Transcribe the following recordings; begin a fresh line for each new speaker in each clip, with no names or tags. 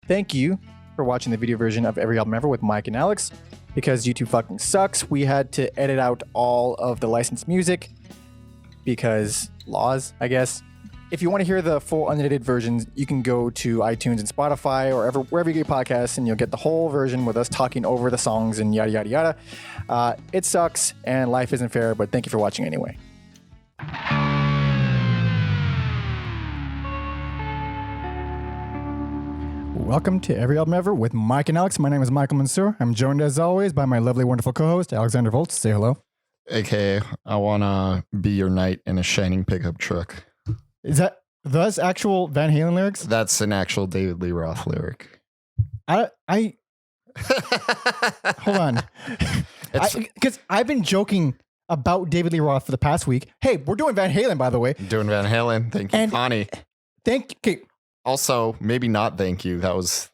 thank you for watching the video version of Every Album Ever with Mike and Alex. Because YouTube fucking sucks, we had to edit out all of the licensed music because laws, I guess. If you want to hear the full unedited versions, you can go to iTunes and Spotify or wherever you get podcasts, and you'll get the whole version with us talking over the songs and yada, yada, yada. It sucks, and life isn't fair, but thank you for watching anyway. Welcome to Every Album Ever with Mike and Alex. My name is Michael Mansour. I'm joined, as always, by my lovely, wonderful co-host, Alexander Volts. Say hello.
AKA, I want to be your knight in a shining pickup truck.
Is that those actual Van Halen lyrics?
That's an actual David Lee Roth lyric.
I hold on. Because I've been joking about David Lee Roth for the past week. Hey, we're doing Van Halen, by the way.
Doing Van Halen. Thank you, Connie.
Okay.
Also, maybe not thank you. That was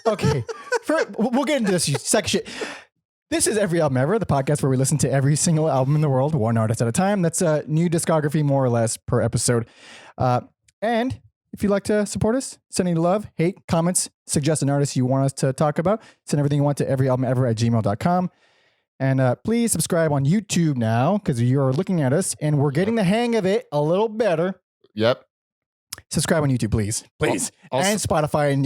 Okay. We'll get into this second shit. This is Every Album Ever, the podcast where we listen to every single album in the world, one artist at a time. That's a new discography, more or less, per episode. And if you'd like to support us, send any love, hate, comments, suggest an artist you want us to talk about, send everything you want to everyalbumever@gmail.com. And please subscribe on YouTube now, because you're looking at us, and we're getting the hang of it a little better.
Yep.
Subscribe on YouTube, please. Please.
Also,
and Spotify and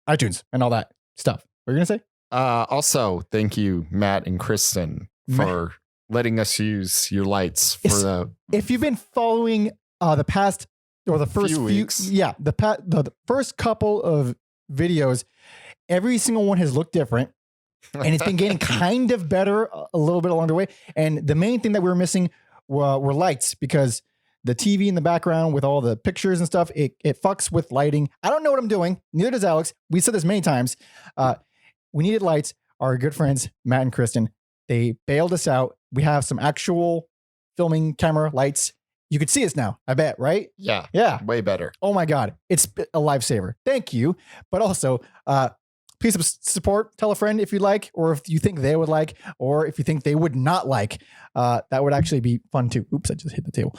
iTunes and all that stuff. What are you going to say?
Also, thank you, Matt and Kristen, for letting us use your lights for the.
If you've been following the past or the first few weeks, the first couple of videos, every single one has looked different, and it's been getting kind of better a little bit along the way. And the main thing that we were missing were lights, because the TV in the background with all the pictures and stuff, it fucks with lighting. I don't know what I'm doing. Neither does Alex. We said this many times. We needed lights. Our good friends, Matt and Kristen, they bailed us out. We have some actual filming camera lights. You could see us now, I bet, right?
Yeah.
Yeah.
Way better.
Oh my God. It's a lifesaver. Thank you. But also, please support, tell a friend if you like, or if you think they would like, or if you think they would not like. That would actually be fun too. Oops, I just hit the table.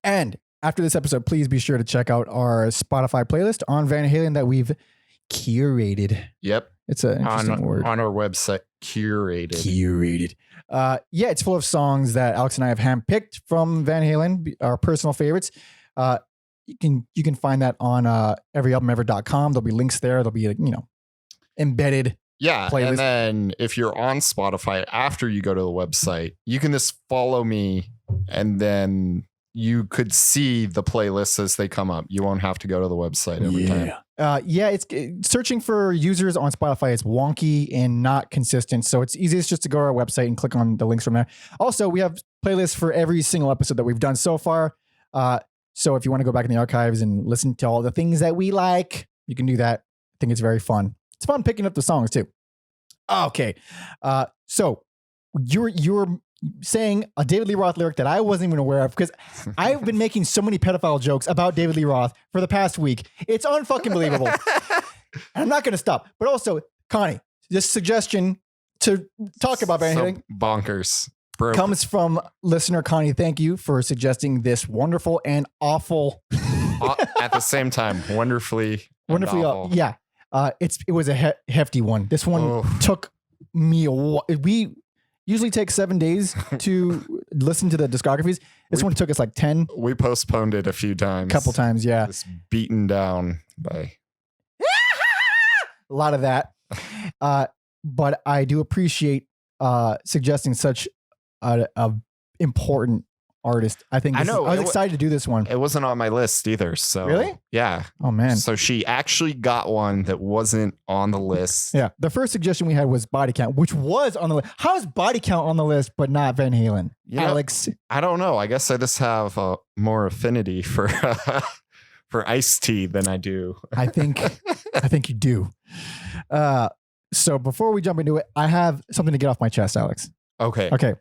And after this episode, please be sure to check out our Spotify playlist on Van Halen that we've curated.
Yep.
It's an interesting word.
On our website, curated.
Yeah, it's full of songs that Alex and I have handpicked from Van Halen, our personal favorites. You can find that on everyalbumever.com. There'll be links there. There'll be embedded.
Yeah,
playlist.
And then if you're on Spotify after you go to the website, you can just follow me, and then you could see the playlists as they come up. You won't have to go to the website every time.
It's searching for users on Spotify is wonky and not consistent. So it's easiest just to go to our website and click on the links from there. Also, we have playlists for every single episode that we've done so far. So if you want to go back in the archives and listen to all the things that we like, you can do that. I think it's very fun. It's fun picking up the songs too. Okay. So you're saying a David Lee Roth lyric that I wasn't even aware of, because I've been making so many pedophile jokes about David Lee Roth for the past week. It's unfucking believable. And I'm not going to stop. But also, Connie, this suggestion to talk about Van Halen
bonkers
comes from listener Connie. Thank you for suggesting this wonderful and awful
at the same time. Wonderfully awful.
Yeah. It was a hefty one. This one took me a while. We usually take 7 days to listen to the discographies. This one took us like 10.
We postponed it a few times.
Couple times, yeah.
Just beaten down by
a lot of that. But I do appreciate suggesting such a important artist. I think I was excited to do this one.
It wasn't on my list either. So
really?
Yeah.
Oh man.
So she actually got one that wasn't on the list.
Yeah. The first suggestion we had was Body Count, which was on the list. How is Body Count on the list, but not Van Halen? Alex?
I don't know. I guess I just have more affinity for for iced tea than I do.
I think you do. So before we jump into it, I have something to get off my chest, Alex.
Okay.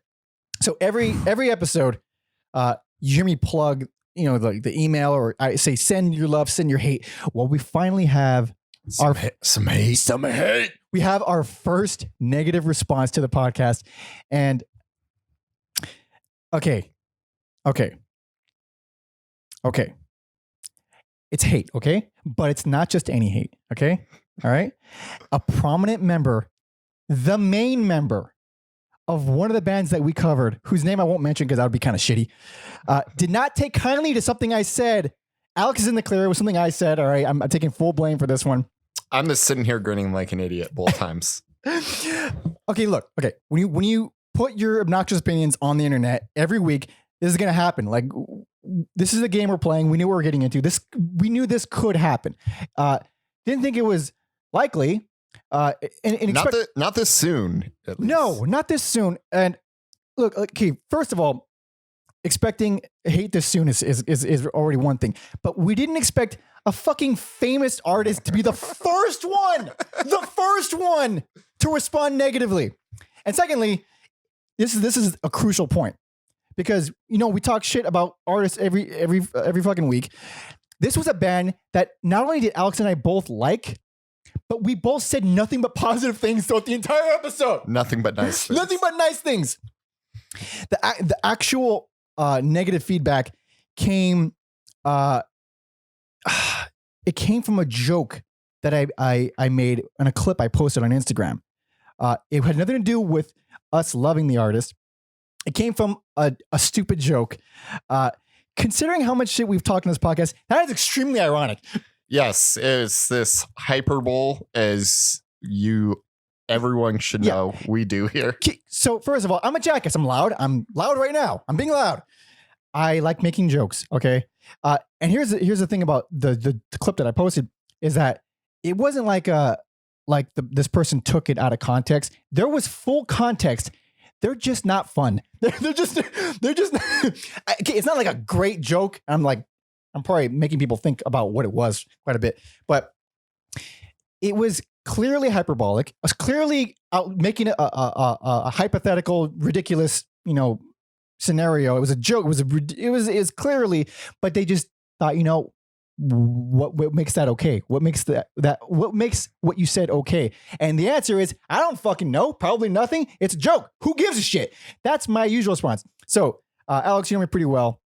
So every episode, you hear me plug, the email, or I say, send your love, send your hate. Well, we finally have some hate. We have our first negative response to the podcast. And okay. It's hate, okay? But it's not just any hate, okay? All right? A prominent member, the main member of one of the bands that we covered, whose name I won't mention because that would be kind of shitty, did not take kindly to something I said. Alex is in the clear. It was something I said, all right? I'm taking full blame for this one.
I'm just sitting here grinning like an idiot both times.
Okay, look. Okay, when you put your obnoxious opinions on the internet every week, this is going to happen. Like, this is a game we're playing. We knew what we were getting into. We knew this could happen. Didn't think it was likely.
Not this soon. At least.
No, not this soon. And look, okay, first of all, expecting hate this soon is already one thing. But we didn't expect a fucking famous artist to be the first one to respond negatively. And secondly, this is a crucial point because we talk shit about artists every fucking week. This was a band that not only did Alex and I both like, but we both said nothing but positive things throughout the entire episode.
Nothing but nice things.
Nothing but nice things. The actual negative feedback came. It came from a joke that I made in a clip I posted on Instagram. It had nothing to do with us loving the artist. It came from a stupid joke. Considering how much shit we've talked in this podcast, that is extremely ironic.
Yes, it's this hyperbole, as everyone should know we do here.
So first of all, I'm a jackass. I'm loud. I'm loud right now. I'm being loud. I like making jokes. Okay. And here's the thing about the clip that I posted is that it wasn't this person took it out of context. There was full context. They're just not fun. They're just it's not like a great joke. I'm probably making people think about what it was quite a bit, but it was clearly hyperbolic. It was clearly making a hypothetical, ridiculous, scenario. It was a joke. It was clearly, but they just thought, what makes that okay? What makes what makes what you said okay? And the answer is, I don't fucking know. Probably nothing. It's a joke. Who gives a shit? That's my usual response. So, Alex, you know me pretty well.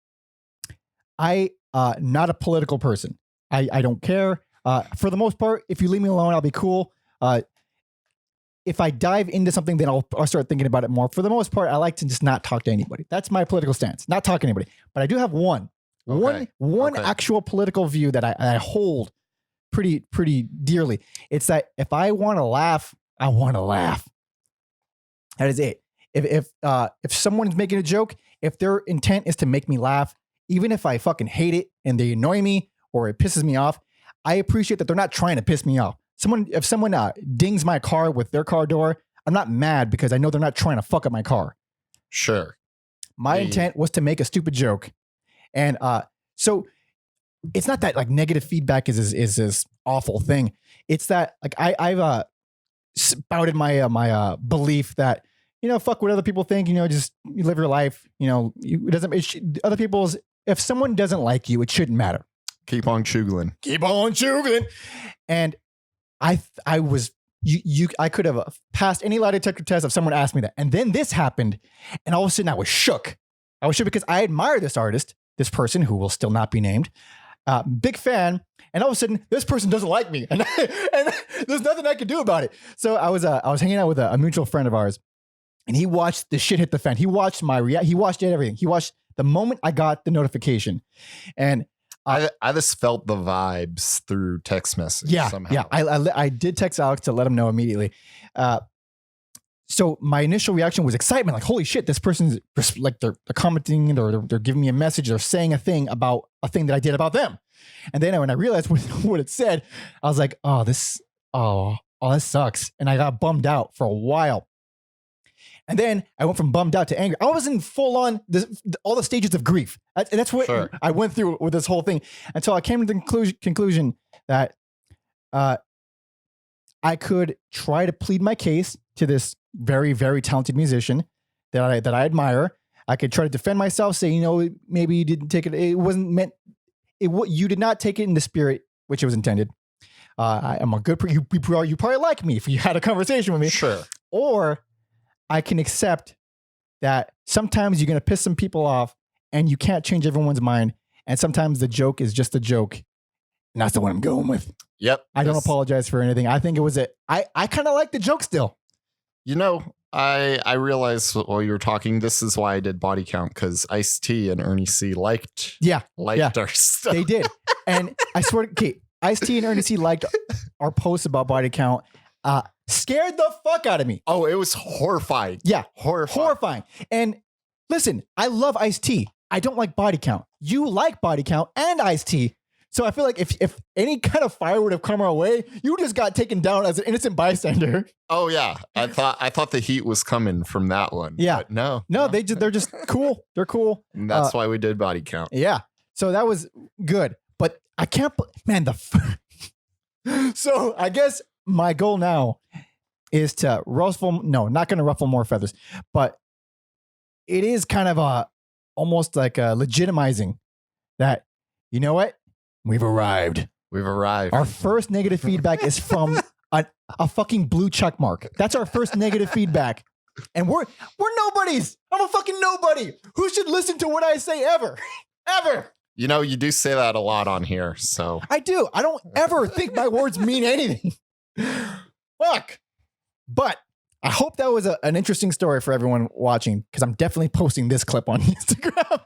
Not a political person. I don't care. For the most part, if you leave me alone, I'll be cool. If I dive into something, then I'll start thinking about it more. For the most part, I like to just not talk to anybody. That's my political stance. Not talk to anybody. But I do have one actual political view that I hold pretty dearly. It's that if I want to laugh, I want to laugh. That is it. If someone's making a joke, if their intent is to make me laugh, even if I fucking hate it and they annoy me or it pisses me off, I appreciate that they're not trying to piss me off. If someone dings my car with their car door, I'm not mad because I know they're not trying to fuck up my car.
Sure.
My intent was to make a stupid joke. And so it's not that negative feedback is this awful thing. It's that I've spouted my belief that, fuck what other people think, just you live your life, if someone doesn't like you, it shouldn't matter.
Keep on chugling.
And I was, I could have passed any lie detector test if someone asked me that. And then this happened. And all of a sudden I was shook. Because I admire this artist, this person who will still not be named, big fan. And all of a sudden this person doesn't like me and there's nothing I could do about it. So I was hanging out with a mutual friend of ours and he watched the shit hit the fan. He watched he watched everything. He watched the moment I got the notification and
I just felt the vibes through text message. Somehow.
Yeah. I did text Alex to let him know immediately. So my initial reaction was excitement. Like, holy shit, this person's they're commenting or they're giving me a message. They're saying a thing about a thing that I did about them. And then when I realized what it said, I was like, this sucks. And I got bummed out for a while. And then I went from bummed out to angry. I was in full on all the stages of grief. And that's what I went through with this whole thing until I came to the conclusion that I could try to plead my case to this very, very talented musician that I admire. I could try to defend myself, say, maybe you didn't take it. It wasn't meant. You did not take it in the spirit which it was intended. I'm a good. You probably like me if you had a conversation with me.
Sure.
Or I can accept that sometimes you're going to piss some people off and you can't change everyone's mind. And sometimes the joke is just a joke And that's the one I'm going with.
Yep.
I don't apologize for anything. I think it was I kind of like the joke still.
You know, I realized while you were talking, this is why I did body count, because Ice-T and Ernie C liked our stuff.
They did. And I swear, okay, Ice-T and Ernie C liked our posts about body count. Scared the fuck out of me.
Oh, it was horrifying.
Yeah.
Horrifying.
And listen, I love Ice-T. I don't like body count. You like body count and Ice-T. So I feel like if any kind of fire would have come our way, you just got taken down as an innocent bystander.
Oh yeah, I thought the heat was coming from that one.
Yeah,
but no,
they're just cool. They're cool.
And that's why we did body count.
Yeah, so that was good. But I can't, man. So I guess my goal now is to ruffle. No, not going to ruffle more feathers, but it is kind of almost like legitimizing that. You know what? We've arrived. Our first negative feedback is from a fucking blue check mark. That's our first negative feedback. And we're nobodies. I'm a fucking nobody. Who should listen to what I say ever? Ever.
You know, you do say that a lot on here, so.
I do. I don't ever think my words mean anything. Fuck. But I hope that was an interesting story for everyone watching, because I'm definitely posting this clip on Instagram.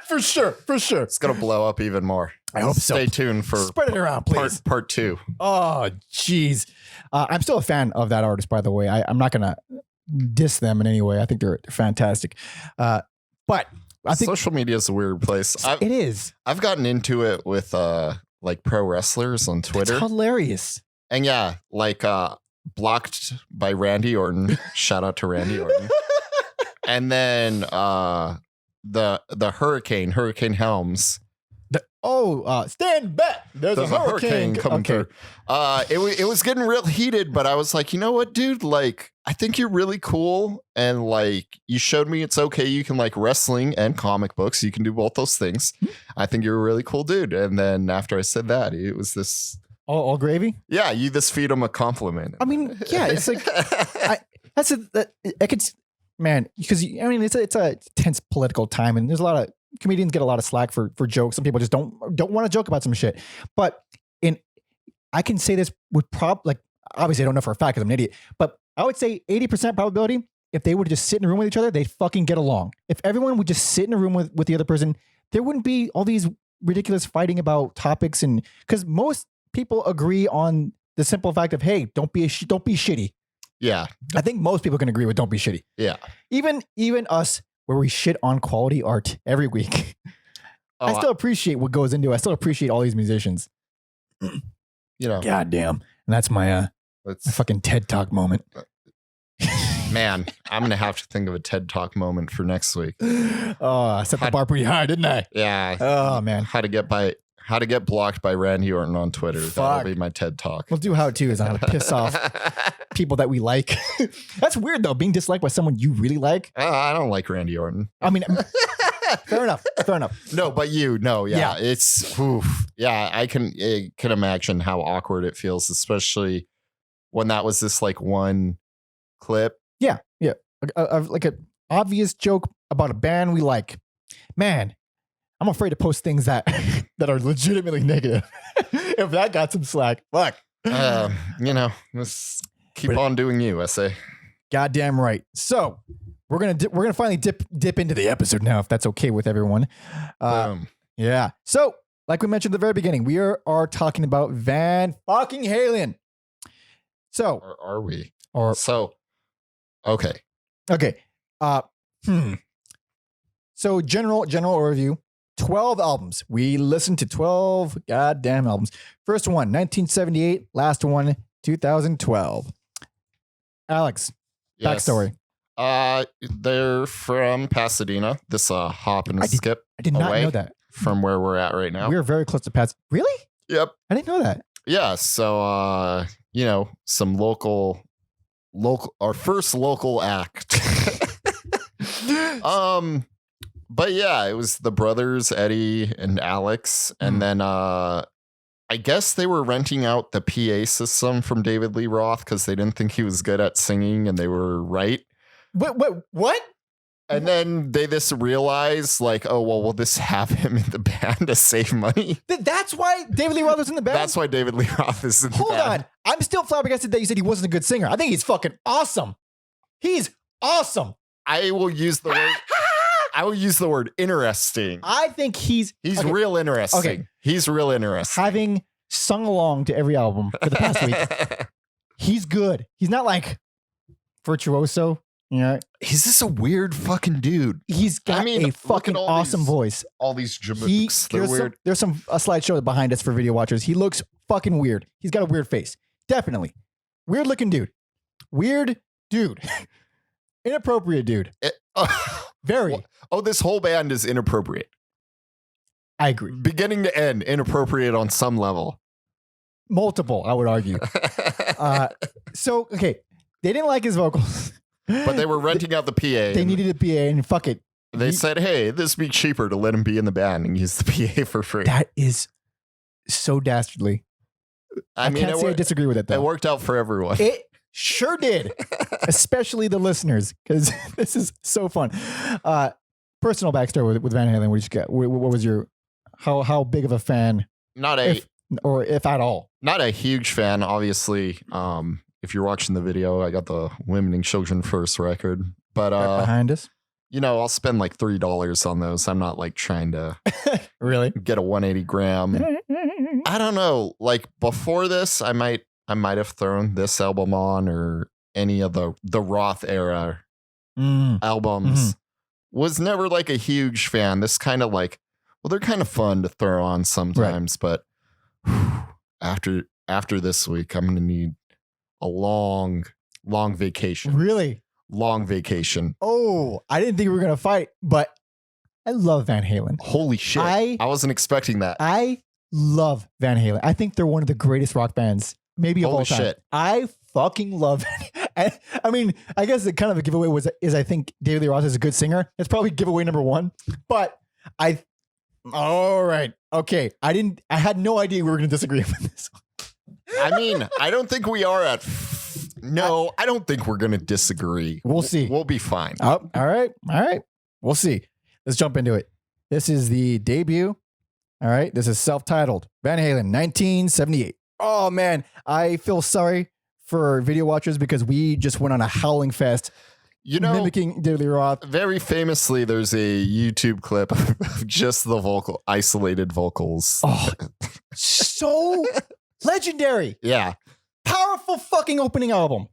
For sure.
It's going to blow up even more.
I hope so.
Stay tuned for
spread it around, please.
Part 2.
Oh, jeez. I'm still a fan of that artist, by the way. I'm not going to diss them in any way. I think they're fantastic. But I think
social media is a weird place.
It is.
I've gotten into it with like pro wrestlers on Twitter.
It's hilarious.
And yeah, like blocked by Randy Orton. Shout out to Randy Orton. And then the Hurricane Helms.
Stand back. There's a hurricane
coming through. It was getting real heated, but I was like, you know what, dude? Like, I think you're really cool. And like, you showed me it's okay. You can like wrestling and comic books. You can do both those things. I think you're a really cool dude. And then after I said that, it was this.
All gravy?
Yeah, you just feed him a compliment.
I mean, yeah, it's like, man, because I mean, it's a tense political time, and there's a lot of comedians get a lot of slack for jokes. Some people just don't want to joke about some shit. But I can say this with obviously I don't know for a fact because I'm an idiot, but I would say 80% probability if they would just sit in a room with each other, they'd fucking get along. If everyone would just sit in a room with the other person, there wouldn't be all these ridiculous fighting about topics, and because most people agree on the simple fact of, hey, don't be shitty.
Yeah.
I think most people can agree with don't be shitty.
Yeah.
Even us, where we shit on quality art every week. I still appreciate what goes into it. I still appreciate all these musicians.
You know.
God damn. And that's my fucking TED Talk moment.
Man, I'm going to have to think of a TED Talk moment for next week.
Oh, I set the bar pretty high, didn't I?
Yeah.
Oh, man.
How to get blocked by Randy Orton on Twitter.
Fuck.
That'll be my TED Talk.
We'll do how-tos on how to piss off people that we like. That's weird, though, being disliked by someone you really like.
I don't like Randy Orton.
I mean, fair enough.
No, but yeah. It's, oof. Yeah, I can imagine how awkward it feels, especially when that was this like one clip.
Yeah. Like an obvious joke about a band we like. Man, I'm afraid to post things that are legitimately negative. If that got some slack, fuck.
Let's keep on doing you, I say.
Goddamn right. So we're gonna finally dip into the episode now, if that's okay with everyone. Yeah. So, like we mentioned at the very beginning, we are talking about Van fucking Halen. So,
or are we?
Okay. So general overview. 12 albums. We listened to 12 goddamn albums. First one, 1978. Last one, 2012. Alex,
yes.
Backstory.
They're from Pasadena. This hop and skip.
I did not know that.
From where we're at right now.
We're very close to Pasadena. Really?
Yep.
I didn't know that.
Yeah. So, some local, our first local act. But yeah, it was the brothers, Eddie and Alex. And then I guess they were renting out the PA system from David Lee Roth because they didn't think he was good at singing, and they were right.
What?
And then they just realize, like, oh, well, we'll just have him in the band to save money.
That's why David Lee Roth was in the band?
That's why David Lee Roth is in the band.
Hold on. I'm still flabbergasted that you said he wasn't a good singer. I think he's fucking awesome. He's awesome.
I will use the word interesting.
I think he's okay.
Real interesting.
Okay.
He's real interesting.
Having sung along to every album for the past week, he's good. He's not like virtuoso. You know,
he's just a weird fucking dude.
He's got a fucking awesome voice.
All these jabooks, they're weird.
There's a slideshow behind us for video watchers. He looks fucking weird. He's got a weird face. Definitely. Weird looking dude. Weird dude. Inappropriate dude. Very.
Oh, this whole band is inappropriate.
I agree.
Beginning to end, inappropriate on some level.
Multiple, I would argue. So, okay. They didn't like his vocals.
But they were renting out the PA.
They needed a PA and fuck it.
They said, hey, this would be cheaper to let him be in the band and use the PA for free.
That is so dastardly. I can't say I disagree with it, though.
It worked out for everyone.
It sure did. Especially the listeners, because this is so fun. Personal backstory with Van Halen. What was your, how big of a fan? If at all.
Not a huge fan, obviously. If you're watching the video, I got the Women and Children First record. But
right behind us.
You know, I'll spend like $3 on those. I'm not like trying to
really
get a 180 gram. I don't know. Like before this, I might have thrown this album on or any of the Roth era albums. Mm-hmm. Was never like a huge fan. This kind of like, well, they're kind of fun to throw on sometimes, right. But after this week, I'm gonna need a long vacation.
Really?
Long vacation.
Oh, I didn't think we were going to fight, but I love Van Halen.
Holy shit. I wasn't expecting that.
I love Van Halen. I think they're one of the greatest rock bands, maybe of all time. Shit. I fucking love it. I mean, I guess the kind of a giveaway is I think David Lee Roth is a good singer. It's probably giveaway number one, but all right. Okay. I had no idea we were going to disagree with this one.
I mean, I don't think we are I don't think we're going to disagree.
We'll see.
We'll be fine.
Oh, all right. We'll see. Let's jump into it. This is the debut. All right. This is self-titled Van Halen, 1978. Oh, man. I feel sorry for video watchers because we just went on a howling fest. You know, mimicking David Lee Roth.
Very famously, there's a YouTube clip of just the isolated vocals.
Oh, so legendary.
Yeah.
Powerful fucking opening album.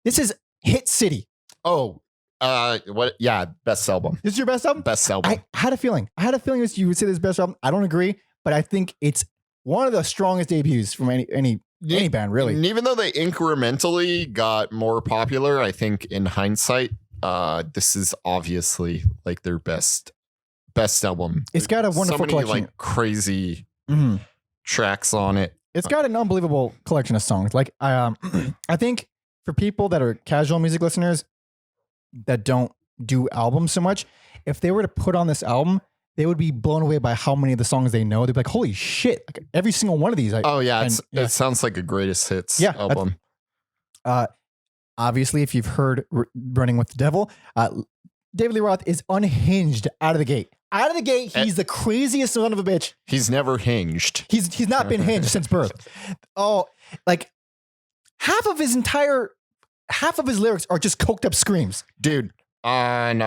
This is Hit City.
Oh, what? Yeah, best album.
This is your best album?
Best album.
I had a feeling that you would say this is best album. I don't agree, but I think it's one of the strongest debuts from any band, really.
And even though they incrementally got more popular, I think in hindsight, this is obviously like their best album.
It's got a wonderful collection,
like crazy tracks on it.
It's got an unbelievable collection of songs. Like, I think for people that are casual music listeners that don't do albums so much, if they were to put on this album, they would be blown away by how many of the songs they know. They'd be like, holy shit. Like, every single one of these.
It sounds like a greatest hits album.
Obviously, if you've heard Running with the Devil, David Lee Roth is unhinged out of the gate. Out of the gate, he's the craziest son of a bitch.
He's never hinged.
He's not been hinged since birth. Oh, like half of his lyrics are just coked up screams.
Dude, on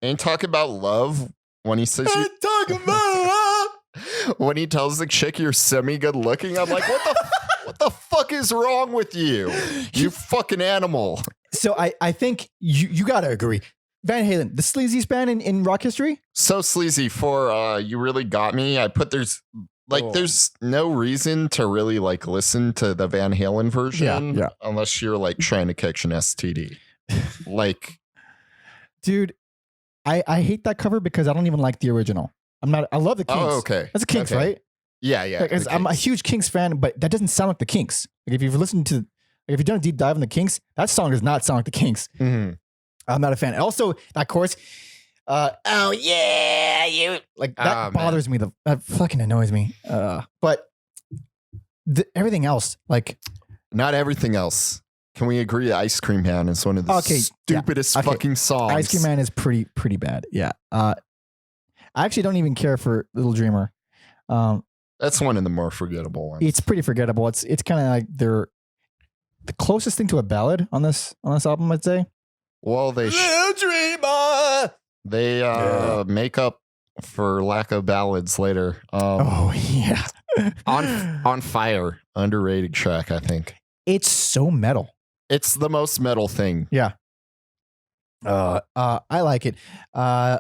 Ain't Talking About Love, when he says
Ain't talking about love.
When he tells the chick you're semi good looking, I'm like, what the fuck is wrong with you? You fucking animal.
So I think you gotta agree. Van Halen, the sleaziest band in rock history?
So sleazy for You Really Got Me. There's no reason to really like listen to the Van Halen version unless you're like trying to catch an STD. Like,
dude, I hate that cover because I don't even like the original. I love the Kinks.
Oh, okay.
That's the Kinks, right?
Yeah.
Like, I'm a huge Kinks fan, but that doesn't sound like the Kinks. Like if you've done a deep dive on the Kinks, that song does not sound like the Kinks. Mm-hmm. I'm not a fan. Also, that chorus, oh yeah, you like that bothers me. That fucking annoys me. But everything else, like
not everything else can we agree Ice Cream Man is one of the stupidest fucking songs?
Ice Cream Man is pretty bad. Yeah. I actually don't even care for Little Dreamer.
That's one of the more forgettable ones.
It's pretty forgettable. It's kind of like the closest thing to a ballad on this album, I'd say.
Well, they
Little Dreamer.
They make up for lack of ballads later.
Oh yeah.
on Fire, underrated track, I think.
It's so metal.
It's the most metal thing.
Yeah. I like it. I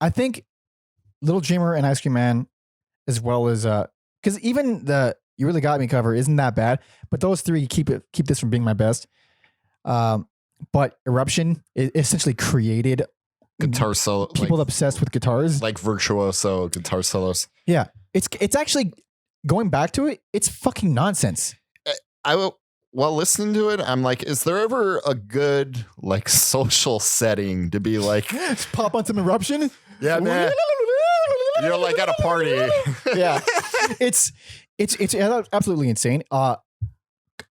think Little Dreamer and Ice Cream Man, as well as because even the You Really Got Me cover isn't that bad, but those three keep this from being my best. But Eruption essentially created
guitar solo.
People obsessed with guitars,
like virtuoso guitar solos.
Yeah, it's actually going back to it. It's fucking nonsense.
While listening to it, I'm like, is there ever a good like social setting to be like
pop on some Eruption?
Yeah, man. You're like at a party.
Yeah, it's absolutely insane.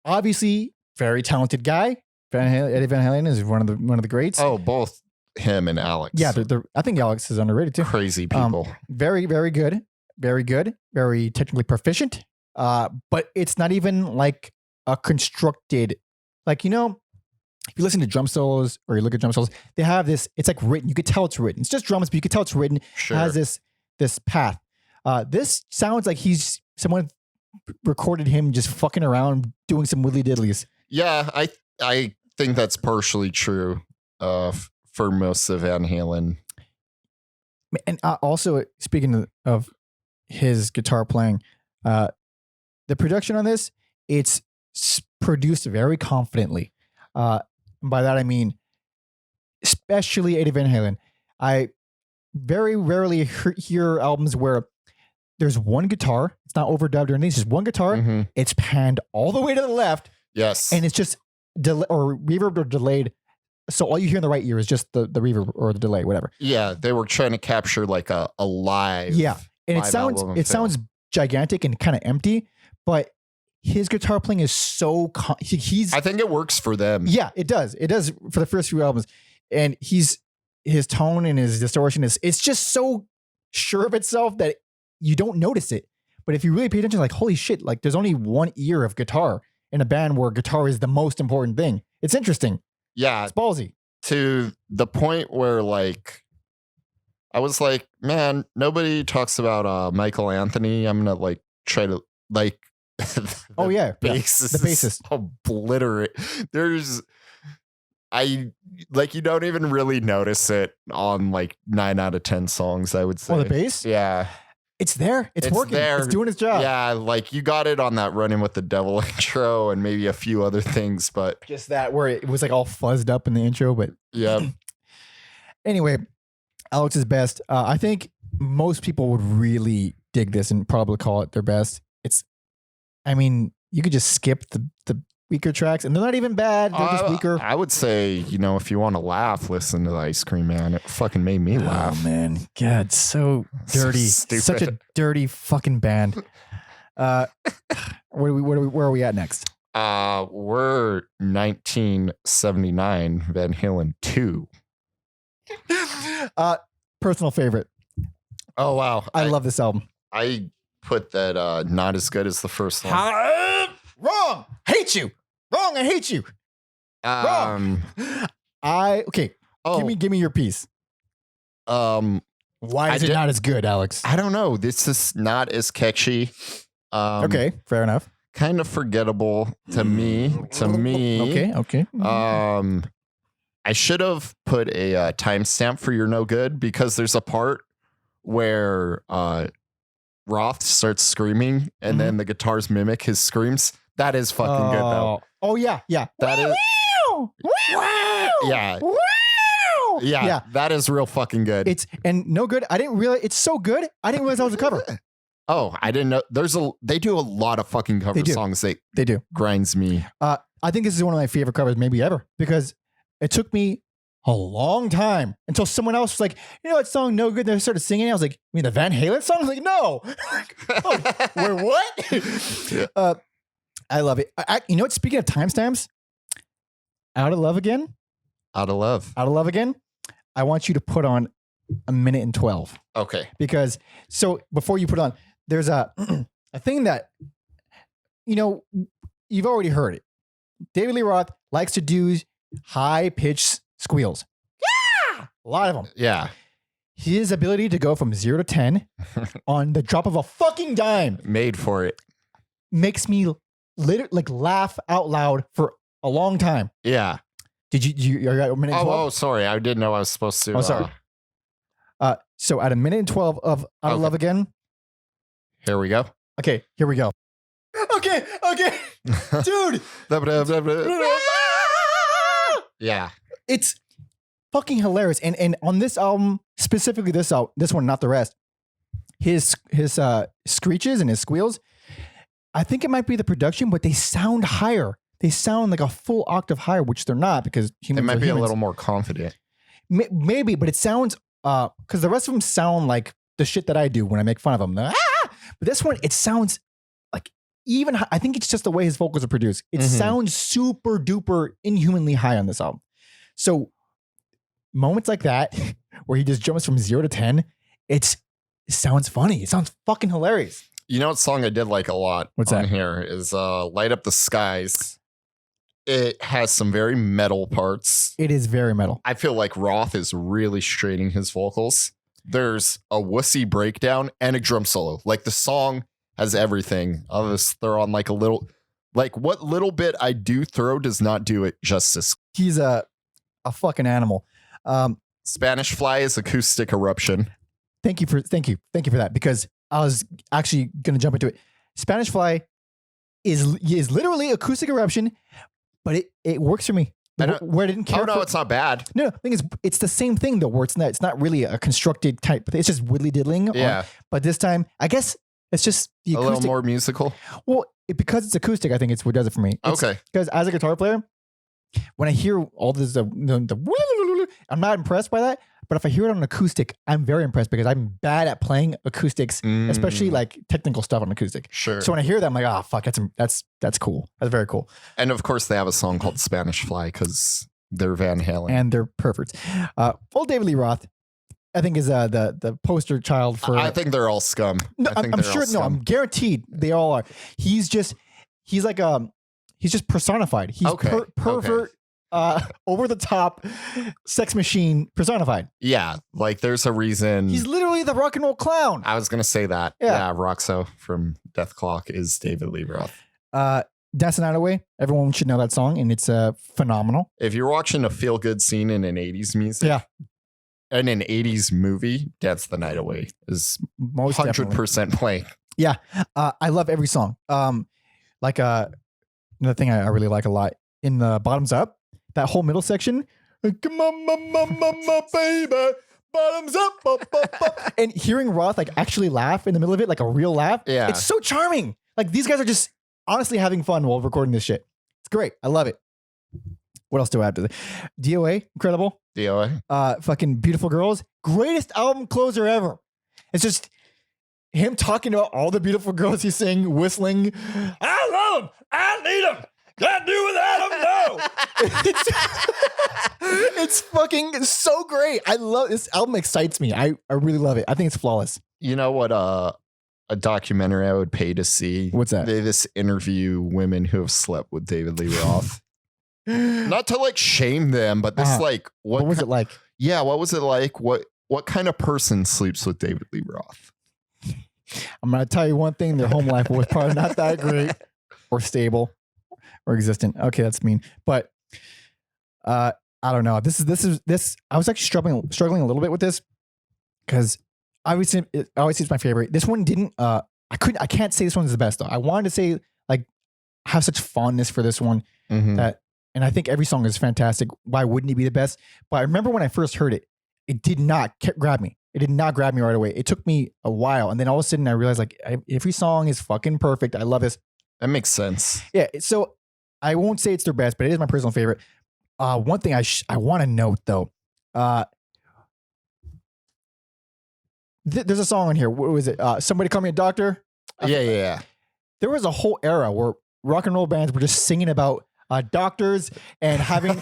Obviously, very talented guy. Eddie Van Halen is one of the greats.
Oh, both him and Alex.
Yeah, I think Alex is underrated too.
Crazy people.
Very, very good. Very good. Very technically proficient. But it's not even like a constructed, like, you know, if you listen to drum solos or you look at drum solos, they have this, it's like written. You could tell it's written. It's just drums, but you could tell it's written.
Sure.
It has this path. This sounds like someone recorded him just fucking around doing some widdly diddlies.
Yeah, I think that's partially true for most of Van Halen.
And also, speaking of his guitar playing, the production on this, it's produced very confidently. By that I mean, especially Eddie Van Halen. I very rarely hear albums where there's one guitar. It's not overdubbed or anything. It's just one guitar.
Mm-hmm.
It's panned all the way to the left.
Yes.
And it's just or reverb or delayed. So all you hear in the right ear is just the reverb or the delay, whatever.
Yeah, they were trying to capture like a live.
Yeah, and it sounds gigantic and kind of empty, but his guitar playing is so. I
think it works for them.
Yeah, it does. It does for the first few albums, and his tone and his distortion it's just so sure of itself that you don't notice it. But if you really pay attention, like holy shit, like there's only one ear of guitar in a band where guitar is the most important thing. It's interesting.
Yeah.
It's ballsy.
To the point where like, I was like, man, nobody talks about Michael Anthony. I'm going to like try to like,
oh yeah. The bassist.
Obliterate. You don't even really notice it on like 9 out of 10 songs, I would say.
Oh, the bass?
Yeah.
It's there. It's working.
There.
It's doing its job.
Yeah, like you got it on that Running with the Devil intro and maybe a few other things, but
just that where it was like all fuzzed up in the intro. But
yeah.
Anyway, Alex is best. I think most people would really dig this and probably call it their best. You could just skip the weaker tracks, and they're not even bad. They're just weaker.
I would say, if you want to laugh, listen to the Ice Cream Man. It fucking made me laugh.
Oh man, God, so dirty, such a dirty fucking band. Where are we at next?
We're 1979 Van Halen 2.
Personal favorite.
Oh wow,
I love this album.
I put that not as good as the first one.
Wrong. Hate you. Wrong. I hate you. Wrong. Okay. Oh. Give me your piece. Why is it not as good, Alex?
I don't know. This is not as catchy.
Okay, fair enough.
Kind of forgettable to me.
Okay.
I should have put a timestamp for You're No Good because there's a part where Roth starts screaming and then the guitars mimic his screams. That is fucking good though.
Oh yeah.
That is. Yeah. That is real fucking good.
And No Good. I didn't realize it's so good. I didn't realize that was a cover.
Oh, I didn't know. They do a lot of fucking cover songs. They
do.
Grinds me.
I think this is one of my favorite covers maybe ever because it took me a long time until someone else was like, that song No Good. And they started singing. I was like, you mean the Van Halen song? I was like, no. Wait, what? I love it. You know what? Speaking of timestamps, Out of Love Again.
Out of Love.
Out of Love Again. I want you to put on 1:12.
Okay.
Because so before you put on, there's a thing that, you know, you've already heard it. David Lee Roth likes to do high pitched squeals. Yeah, a lot of them.
Yeah.
His ability to go from 0 to 10 on the drop of a fucking dime
Made for it.
makes me literally laugh out loud for a long time.
Yeah.
Did you are you at 1:12?
Oh, sorry. I didn't know I was supposed to.
Oh, sorry. So at 1:12 of Out of Love Again.
Here we go.
Okay, here we go. Okay, dude.
Yeah.
It's fucking hilarious. And on this album, specifically this one, not the rest, his screeches and his squeals, I think it might be the production, but they sound higher. They sound like a full octave higher, which they're not because humans
It might
are
be
humans.
a little more confident.
Maybe, but it sounds because the rest of them sound like the shit that I do when I make fun of them. But this one, it sounds like even. I think it's just the way his vocals are produced. It sounds super duper inhumanly high on this album. So moments like that where he just jumps from 0 to 10, it sounds funny. It sounds fucking hilarious.
You know what song I did like a lot
What's
on
that?
here is Light Up the Skies. It has some very metal parts.
It is very metal.
I feel like Roth is really straining his vocals. There's a wussy breakdown and a drum solo. Like the song has everything. I'll just throw on like a little, like what little bit I do throw does not do it justice.
He's a fucking animal.
Spanish Fly is Acoustic Eruption.
Thank you for that, because I was actually going to jump into it. Spanish Fly is literally Acoustic Eruption, but it works for me. Where I didn't care.
Oh no, it's not bad.
No, the thing is, it's the same thing though. Where it's not really a constructed type, but it's just widdly diddling.
Yeah.
But this time, I guess it's just the acoustic.
A little more musical.
Well, because it's acoustic, I think it's what does it for me.
Okay.
Because as a guitar player, when I hear all this, I'm not impressed by that. But if I hear it on acoustic, I'm very impressed because I'm bad at playing acoustics, especially like technical stuff on acoustic.
Sure.
So when I hear that, I'm like, oh fuck, that's cool. That's very cool.
And of course, they have a song called Spanish Fly because they're Van Halen.
And they're perverts. Old David Lee Roth, I think, is the poster child for.
I think they're all scum.
No, I'm sure. No, I'm guaranteed they all are. He's just personified. He's pervert. Over the top sex machine personified.
Yeah, like there's a reason.
He's literally the rock and roll clown.
I was gonna say that. Yeah, Roxo from Death Clock is David Lee Roth.
Dance the Night Away. Everyone should know that song, and it's phenomenal.
If you're watching a feel good scene in an 80s music, in an 80s movie, Dance the Night Away is
most
100% playing.
Yeah, I love every song. Like another thing I really like a lot in the Bottoms Up. That whole middle section, come on, baby, bottoms up, and hearing Roth like actually laugh in the middle of it, like a real laugh.
Yeah,
it's so charming. Like these guys are just honestly having fun while recording this shit. It's great. I love it. What else do I have to say? DOA, incredible.
DOA,
fucking Beautiful Girls, greatest album closer ever. It's just him talking about all the beautiful girls he's singing, whistling. I love them. I need them. Can't do without them, no. It's fucking so great. I love this album. Excites me. I really love it. I think it's flawless.
You know what? A documentary I would pay to see.
What's that?
They just interview women who have slept with David Lee Roth. Not to like shame them, but this like
what was it like?
Yeah, what was it like? What kind of person sleeps with David Lee Roth?
I'm gonna tell you one thing: their home life was probably not that great or stable. Or existent. Okay, that's mean. But I don't know. This is. I was actually struggling a little bit with this because obviously it's my favorite. This one didn't. I can't say this one's the best though. I wanted to say like I have such fondness for this one that, and I think every song is fantastic. Why wouldn't it be the best? But I remember when I first heard it, it did not grab me. It did not grab me right away. It took me a while, and then all of a sudden I realized like every song is fucking perfect. I love this.
That makes sense.
Yeah. So. I won't say it's their best, but it is my personal favorite. One thing I want to note though, there's a song on here. What was it? Somebody Call Me a Doctor.
Yeah.
There was a whole era where rock and roll bands were just singing about doctors and having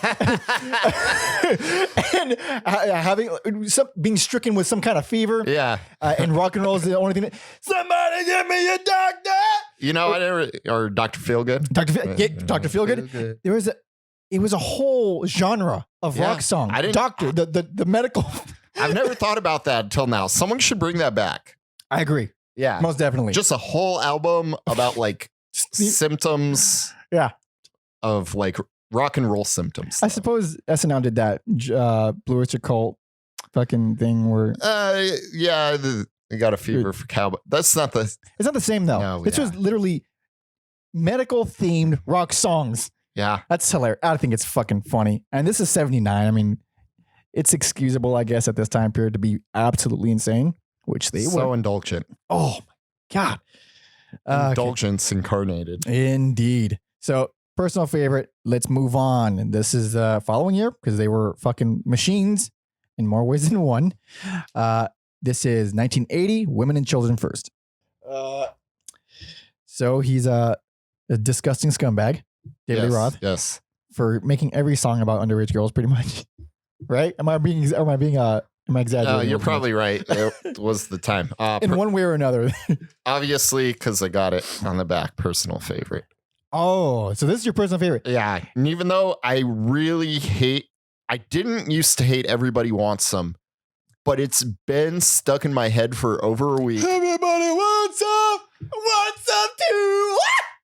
being stricken with some kind of fever.
Yeah.
And rock and roll is the only thing. Somebody give me a doctor.
You know, or Dr. Feelgood.
Dr. Feelgood. It was a whole genre of rock song. Doctor, the medical.
I've never thought about that until now. Someone should bring that back.
I agree.
Yeah.
Most definitely.
Just a whole album about like symptoms.
Yeah.
Of like rock and roll symptoms.
I suppose SNL did that Blue Oyster Cult fucking thing where they got a fever for cowboy. That's not the. It's not the same though.
No,
this was literally medical themed rock songs.
Yeah,
that's hilarious. I think it's fucking funny. And this is 79. I mean, it's excusable, I guess, at this time period to be absolutely insane, which they were.
So indulgent.
Oh my god,
indulgence incarnated.
Indeed. So. Personal favorite. Let's move on. And this is following year because they were fucking machines in more ways than one. This is 1980. Women and Children First. So he's a disgusting scumbag, David Lee Roth.
Yes.
For making every song about underage girls, pretty much. Right? Am I exaggerating?
You're probably right. It was the time.
In one way or another.
Obviously, because I got it on the back. Personal favorite.
Oh, so this is your personal favorite.
Yeah. And even though I didn't used to hate Everybody Wants Some, but it's been stuck in my head for over a week.
Everybody wants some too.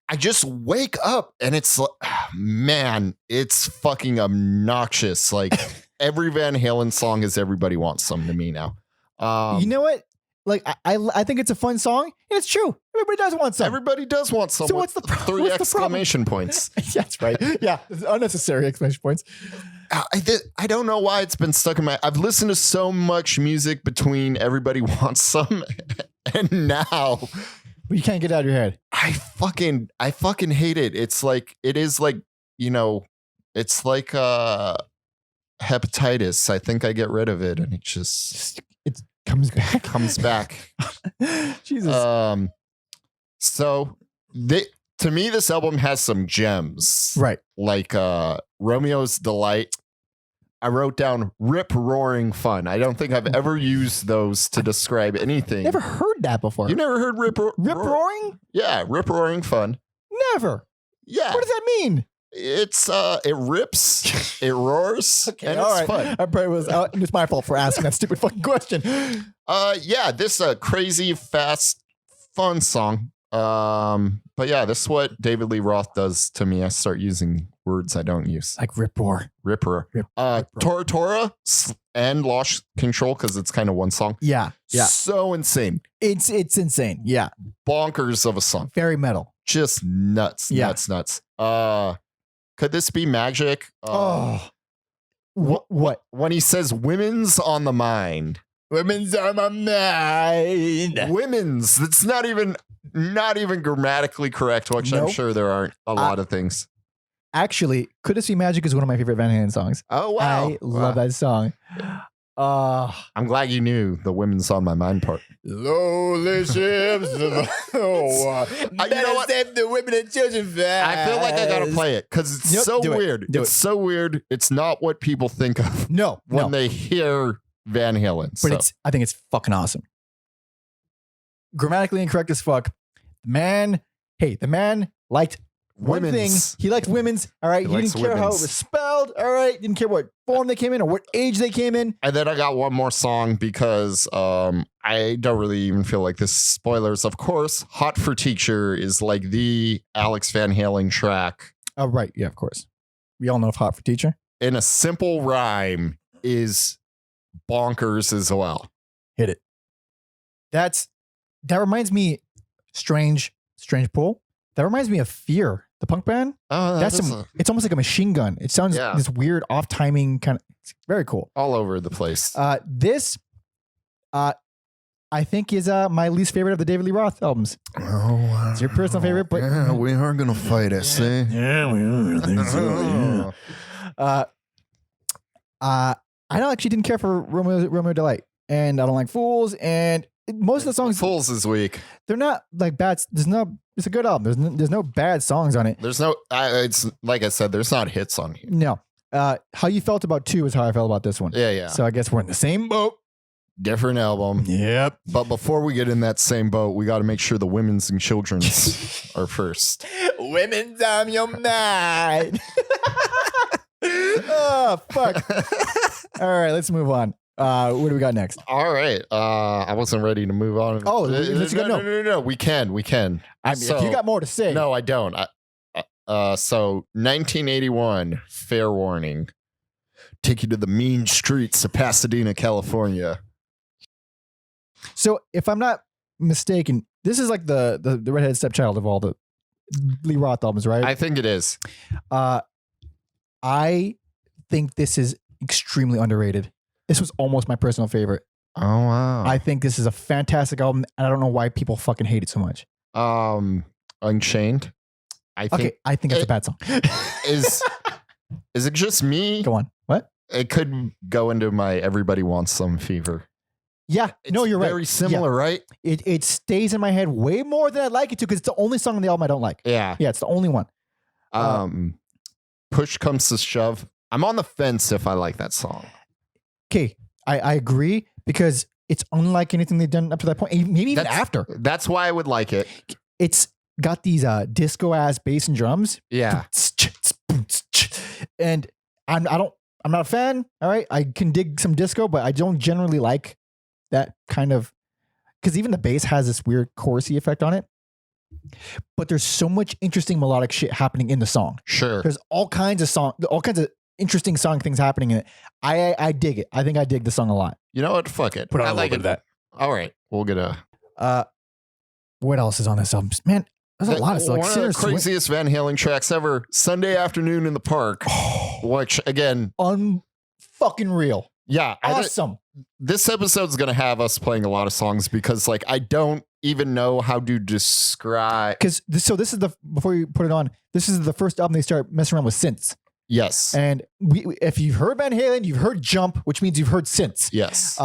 I just wake up and it's like, man, it's fucking obnoxious. Like every Van Halen song is Everybody Wants Some to me now.
You know what? Like I think it's a fun song, and it's true. Everybody does want some.
Everybody does want some.
So what's the problem?
3 exclamation points.
That's right. Yeah, unnecessary exclamation points.
I don't know why it's been stuck in my. I've listened to so much music between Everybody Wants Some and now.
You can't get it out of your head.
I fucking hate it. It's like it's like hepatitis. I think I get rid of it, and it just
comes back.
Comes back.
Jesus.
So to me, this album has some gems.
Right.
Like Romeo's Delight. I wrote down rip roaring fun. I don't think I've ever used those to describe anything.
Never heard that before.
You never heard rip
roaring?
Yeah, rip roaring fun.
Never.
Yeah.
What does that mean?
It's it rips, it roars,
okay,
and
all
it's
right.
fun.
I probably was it's my fault for asking that stupid fucking question.
Yeah, this crazy, fast, fun song. But yeah, this is what David Lee Roth does to me. I start using words I don't use.
Like rip roar.
Rip roar. Tora Tora and Lost Control, because it's kind of one song.
Yeah. Yeah.
So insane.
It's insane. Yeah.
Bonkers of a song.
Very metal.
Just nuts.
Yeah.
Nuts. Could this be magic?
What?
When he says women's on the mind.
Women's on my mind.
Women's. That's not even grammatically correct, which I'm sure there aren't a lot of things.
Actually, Could This Be Magic is one of my favorite Van Halen songs.
Oh, wow.
I love that song.
I'm glad you knew the women's on my mind part.
Lonely ships. You know what? The women and children.
I feel like I gotta play it because it's so weird. It's so weird. It's not what people think of. When they hear Van Halen.
But I think it's fucking awesome. Grammatically incorrect as fuck. The man liked one thing. He liked women's. All right. He didn't care how it was spelled. All right. Didn't care what form they came in or what age they came in.
And then I got one more song because I don't really even feel like this. Spoilers, of course. Hot for Teacher is like the Alex Van Halen track.
Oh, right. Yeah, of course. We all know of Hot for Teacher.
In a simple rhyme is bonkers as well.
Hit it. That reminds me, Strange Pull. That reminds me of Fear, the punk band.
Oh,
it's almost like a machine gun. It sounds this weird off timing kind of. It's very cool.
All over the place.
This, I think, is my least favorite of the David Lee Roth albums.
Oh,
it's your personal favorite, but
yeah, we are gonna fight it. See?
Yeah, we are. I think so. Yeah. I actually didn't care for Romeo Delight, and I don't like Fools, and most of the songs,
Fools is weak.
they're not like bad. It's a good album. There's no bad songs on it.
There's no, it's like I said, there's not hits on here.
No. How you felt about 2 is how I felt about this one.
Yeah.
So I guess we're in the same boat.
Different album.
Yep.
But before we get in that same boat, we got to make sure the women's and children's are first.
Women's on your mind. Oh, fuck. All right, let's move on. What do we got next?
All right. I wasn't ready to move on.
Oh, let's go.
No. We can.
I mean, if you got more to say.
No, I don't. So 1981, Fair Warning. Take you to the mean streets of Pasadena, California.
So if I'm not mistaken, this is like the redheaded stepchild of all the Lee Roth albums, right?
I think it is.
I think this is extremely underrated. This was almost my personal favorite.
Oh wow.
I think this is a fantastic album, and I don't know why people fucking hate it so much.
Unchained. I think
it's a bad song.
is it just me?
Go on. What?
It could go into my Everybody Wants Some fever.
Yeah. No, you're right.
Very similar, right?
It stays in my head way more than I'd like it to because it's the only song on the album I don't like.
Yeah.
Yeah, it's the only one.
Push Comes to Shove. I'm on the fence if I like that song.
Okay, I agree because it's unlike anything they've done up to that point. Maybe even after.
That's why I would like it.
It's got these disco ass bass and drums.
Yeah.
And I'm not a fan. All right. I can dig some disco, but I don't generally like that kind of, because even the bass has this weird chorusy effect on it. But there's so much interesting melodic shit happening in the song.
Sure.
There's all kinds of interesting song things happening in it. I dig it. I think I dig the song a lot.
You know what? Fuck it.
Put on
I
a
like
little bit of that.
All right. We'll get a.
What else is on this album? Man, there's a lot of stuff.
One of the craziest Van Halen tracks ever. Sunday Afternoon in the Park. Which again,
fucking real.
Yeah.
Awesome.
This episode's gonna have us playing a lot of songs because like I don't even know how to describe.
Because this is before you put it on, this is the first album they start messing around with synths.
Yes.
And if you've heard Van Halen, you've heard Jump, which means you've heard synths.
Yes.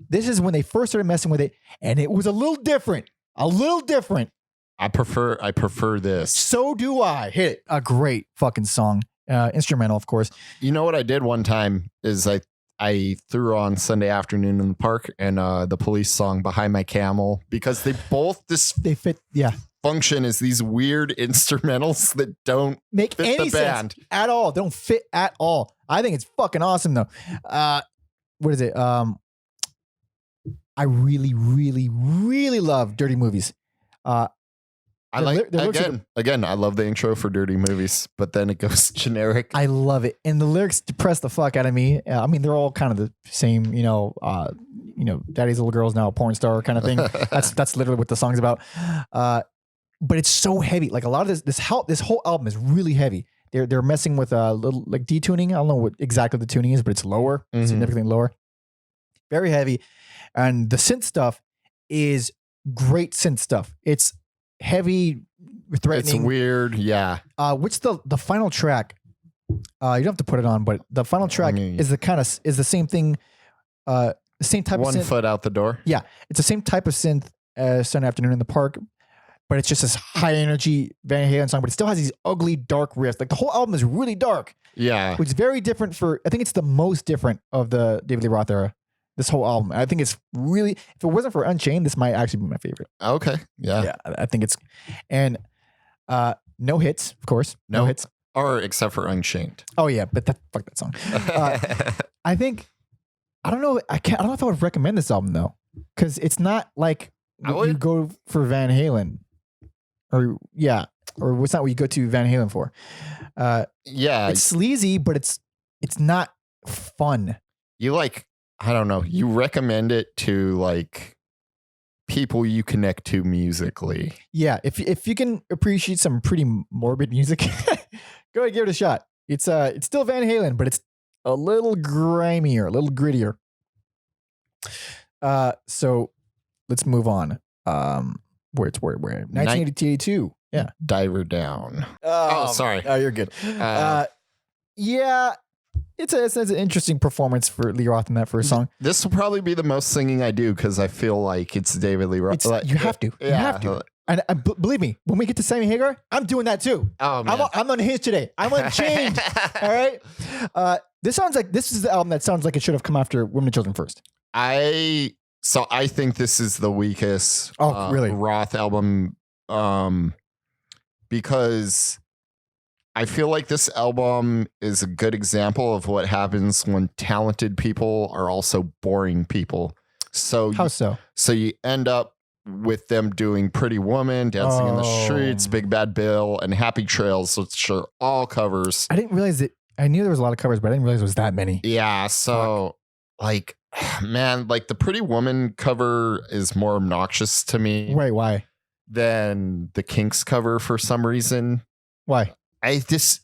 This is when they first started messing with it, and it was a little different.
I prefer this.
So do I. Hit it. A great fucking song. Instrumental, of course.
You know what I did one time is I threw on Sunday Afternoon in the Park and the Police song Behind My Camel because they both
they fit. Yeah.
Function as these weird instrumentals that don't
make
fit
any
the band
sense at all. They don't fit at all. I think it's fucking awesome though. What is it? I really, really, really love Dirty Movies.
I like again. I love the intro for Dirty Movies, but then it goes generic.
I love it, and the lyrics depress the fuck out of me. I mean, they're all kind of the same. Daddy's little girl's now a porn star kind of thing. That's literally what the song's about. But it's so heavy. Like a lot of this whole album is really heavy. They're messing with a little like detuning. I don't know what exactly the tuning is, but it's lower, significantly lower. Very heavy, and the synth stuff is great synth stuff. It's heavy, threatening.
It's weird, yeah.
What's the final track? You don't have to put it on, but the final track is the same thing. The same type of synth.
1 foot out the door.
Yeah, it's the same type of synth as Sunday Afternoon in the Park, but it's just this high energy Van Halen song. But it still has these ugly dark riffs. Like the whole album is really dark.
Yeah,
which is very different I think it's the most different of the David Lee Roth era. This whole album, I think it's really. If it wasn't for Unchained, this might actually be my favorite.
Okay, yeah,
I think it's, and no hits, of course, no hits,
or except for Unchained.
Oh yeah, but fuck that song. I think I don't know. I don't know if I would recommend this album though, because it's not like you go for Van Halen, or it's not what you go to Van Halen for. It's sleazy, but it's not fun.
You like. I don't know. You recommend it to like people you connect to musically.
Yeah, if you can appreciate some pretty morbid music, go ahead, give it a shot. It's still Van Halen, but it's a little grimier, a little grittier. So let's move on. Where 1982. Yeah,
Diver Down. Oh, sorry.
Oh, you're good. Yeah. it's an interesting performance for Lee Roth in that first song.
This will probably be the most singing I do because I feel like it's David Lee Roth.
You have to. You have to. And believe me, when we get to Sammy Hagar, I'm doing that too.
Oh man,
I'm unhinged today. I'm unchained. All right. This is the album that sounds like it should have come after Women and Children first.
I think this is the weakest
really?
Roth album because I feel like this album is a good example of what happens when talented people are also boring people. So
how so?
So you end up with them doing Pretty Woman, Dancing in the Streets, Big Bad Bill, and Happy Trails, which are all covers.
I didn't realize that. I knew there was a lot of covers, but I didn't realize it was that many.
Yeah, so like, man, like the Pretty Woman cover is more obnoxious to me.
Wait, why?
Than the Kinks cover for some reason.
Why?
This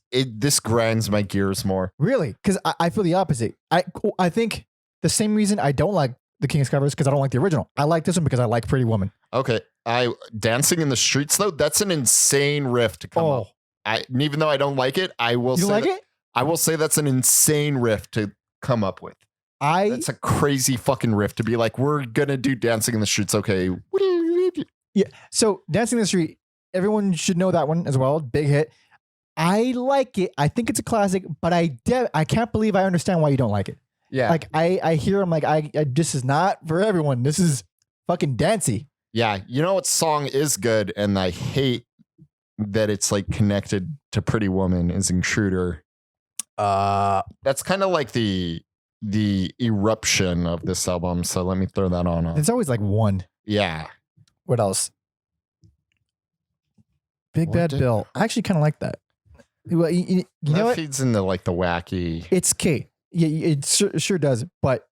grinds my gears more.
Really? Because I feel the opposite. I think the same reason I don't like the King's covers because I don't like the original. I like this one because I like Pretty Woman.
Okay. Dancing in the Streets though, that's an insane riff to come up. And even though I don't like it, I will I will say that's an insane riff to come up with. That's a crazy fucking riff to be like, we're gonna do Dancing in the Streets. Okay.
Yeah. So Dancing in the Street, everyone should know that one as well. Big hit. I like it. I think it's a classic, but I can't believe I understand why you don't like it.
Yeah.
Like I hear I'm like, this is not for everyone. This is fucking dancey.
Yeah. You know what song is good? And I hate that it's like connected to Pretty Woman is Intruder. That's kind of like the eruption of this album. So let me throw that on.
It's always like one.
Yeah.
What else? Big Bad Bill. I actually kind of like that. Well, you know what?
Feeds into like the wacky.
It's Kate. Yeah, it sure does. But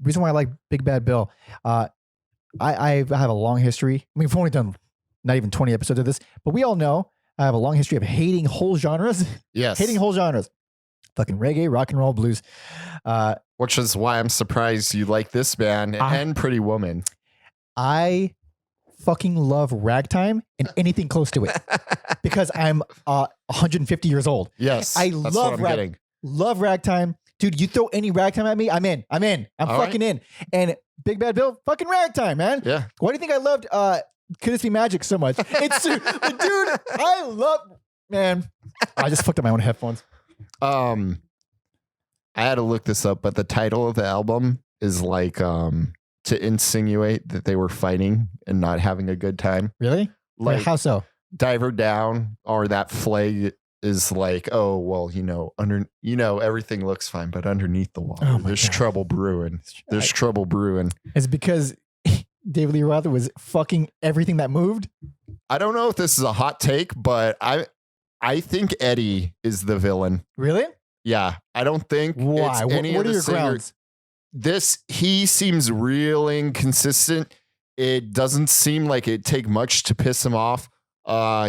reason why I like Big Bad Bill, I have a long history. I mean, we've only done not even 20 episodes of this, but we all know I have a long history of hating whole genres.
Yes.
Hating whole genres. Fucking reggae, rock and roll, blues.
Which is why I'm surprised you like this band and Pretty Woman. I
fucking love ragtime and anything close to it because I'm 150 years old.
Yes.
I love ragtime. Dude, you throw any ragtime at me, I'm in. I'm fucking in. And Big Bad Bill, fucking ragtime, man.
Yeah.
Why do you think I loved Could This Be Magic so much? It's dude, I love, man. I just fucked up my own headphones.
I had to look this up, but the title of the album is like to insinuate that they were fighting and not having a good time.
Really?
Like
how so?
Diver Down or that flag is like, oh well, everything looks fine, but underneath the water, there's trouble brewing. There's trouble brewing.
It's because David Lee Roth was fucking everything that moved.
I don't know if this is a hot take, but I think Eddie is the villain.
Really?
Yeah, I don't think.
Why?
It's any
what
of
are
the
your grounds?
He seems real inconsistent. It doesn't seem like it'd take much to piss him off.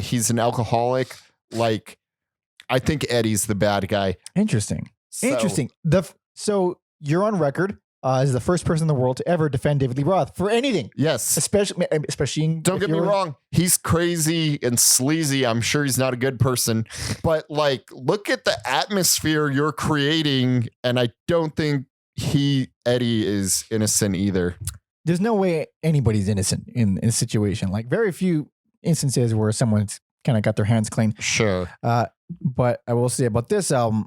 He's an alcoholic. Like, I think Eddie's the bad guy.
Interesting. So you're on record as the first person in the world to ever defend David Lee Roth for anything.
Yes.
Especially
don't get me wrong. He's crazy and sleazy. I'm sure he's not a good person, but like, look at the atmosphere you're creating. And I don't think Eddie is innocent either.
There's no way anybody's innocent in a situation. Like very few instances where someone's kind of got their hands clean.
Sure.
But I will say about this album,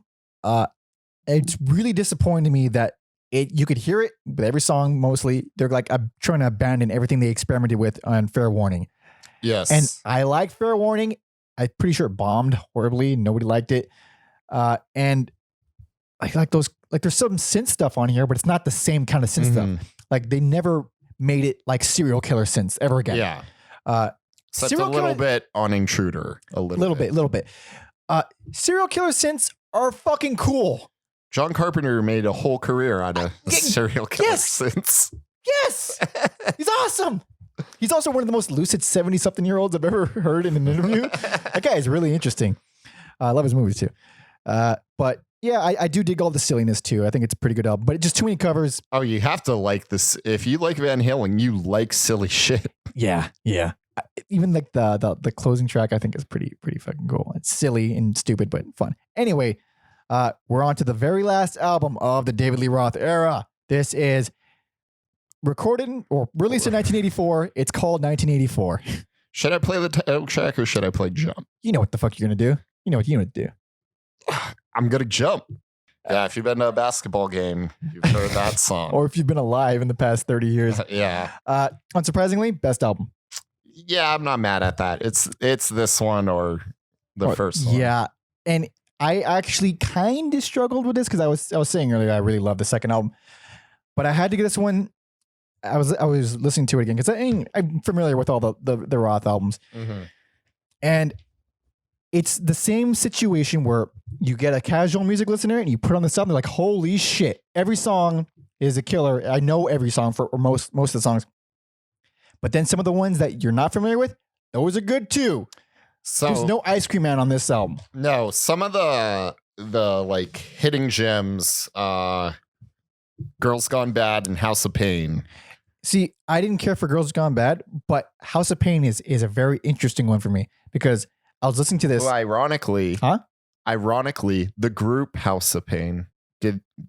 it's really disappointing to me that you could hear it with every song. Mostly they're like trying to abandon everything they experimented with on Fair Warning.
Yes.
And I like Fair Warning. I'm pretty sure it bombed horribly. Nobody liked it. And I like those, like there's some synth stuff on here, but it's not the same kind of synth stuff. Like they never made it like serial killer synths ever again.
Yeah. Except a little bit on Intruder. A little bit.
Serial killer synths are fucking cool.
John Carpenter made a whole career out of serial killer synths.
Yes. He's awesome. He's also one of the most lucid 70-something-year-olds I've ever heard in an interview. That guy is really interesting. I love his movies too. But yeah, I do dig all the silliness too. I think it's a pretty good album, but just too many covers.
Oh, you have to like this. If you like Van Halen, you like silly shit.
Yeah. Even like the closing track, I think is pretty fucking cool. It's silly and stupid, but fun. Anyway, We're on to the very last album of the David Lee Roth era. This is recorded or released in 1984. It's called 1984.
Should I play the title track or should I play Jump?
You know what the fuck you're going to do. You know what you're going to do.
I'm going to jump. Yeah, if you've been to a basketball game, you've heard that song.
Or if you've been alive in the past 30 years.
Yeah.
Unsurprisingly, best album.
Yeah, I'm not mad at that. It's this one or the first one.
Yeah. And I actually kind of struggled with this because I was saying earlier I really love the second album. But I had to get this one. I was listening to it again because I'm familiar with all the Roth albums.
Mm-hmm.
And it's the same situation where you get a casual music listener and you put on this album, they're like, holy shit, every song is a killer. I know every song for most of the songs. But then some of the ones that you're not familiar with, those are good too.
So
there's no Ice Cream Man on this album.
No, some of the like hitting gems, Girls Gone Bad and House of Pain.
See, I didn't care for Girls Gone Bad, but House of Pain is a very interesting one for me because I was listening to this.
Well, ironically, the group House of Pain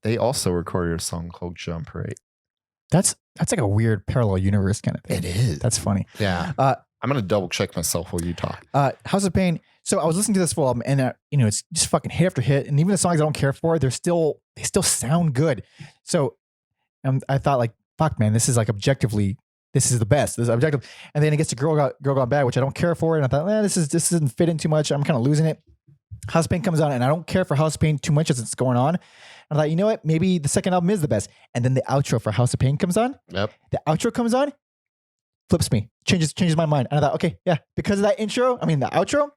they also recorded a song called Jump, right?
That's like a weird parallel universe kind of thing.
It is.
That's funny.
Yeah. I'm gonna double check myself while you talk.
House of Pain. So I was listening to this full album, and it's just fucking hit after hit, and even the songs I don't care for, they still sound good. So I thought like, fuck, man, this is like objectively, this is the best. This is objective. And then it gets to Girl Gone Bad, which I don't care for, and I thought, this doesn't fit in too much. I'm kind of losing it. House of Pain comes on, and I don't care for House of Pain too much as it's going on. I thought, you know what? Maybe the second album is the best. And then the outro for House of Pain comes on.
Yep.
The outro comes on, flips me, changes my mind. And I thought, okay, yeah, because of that the outro,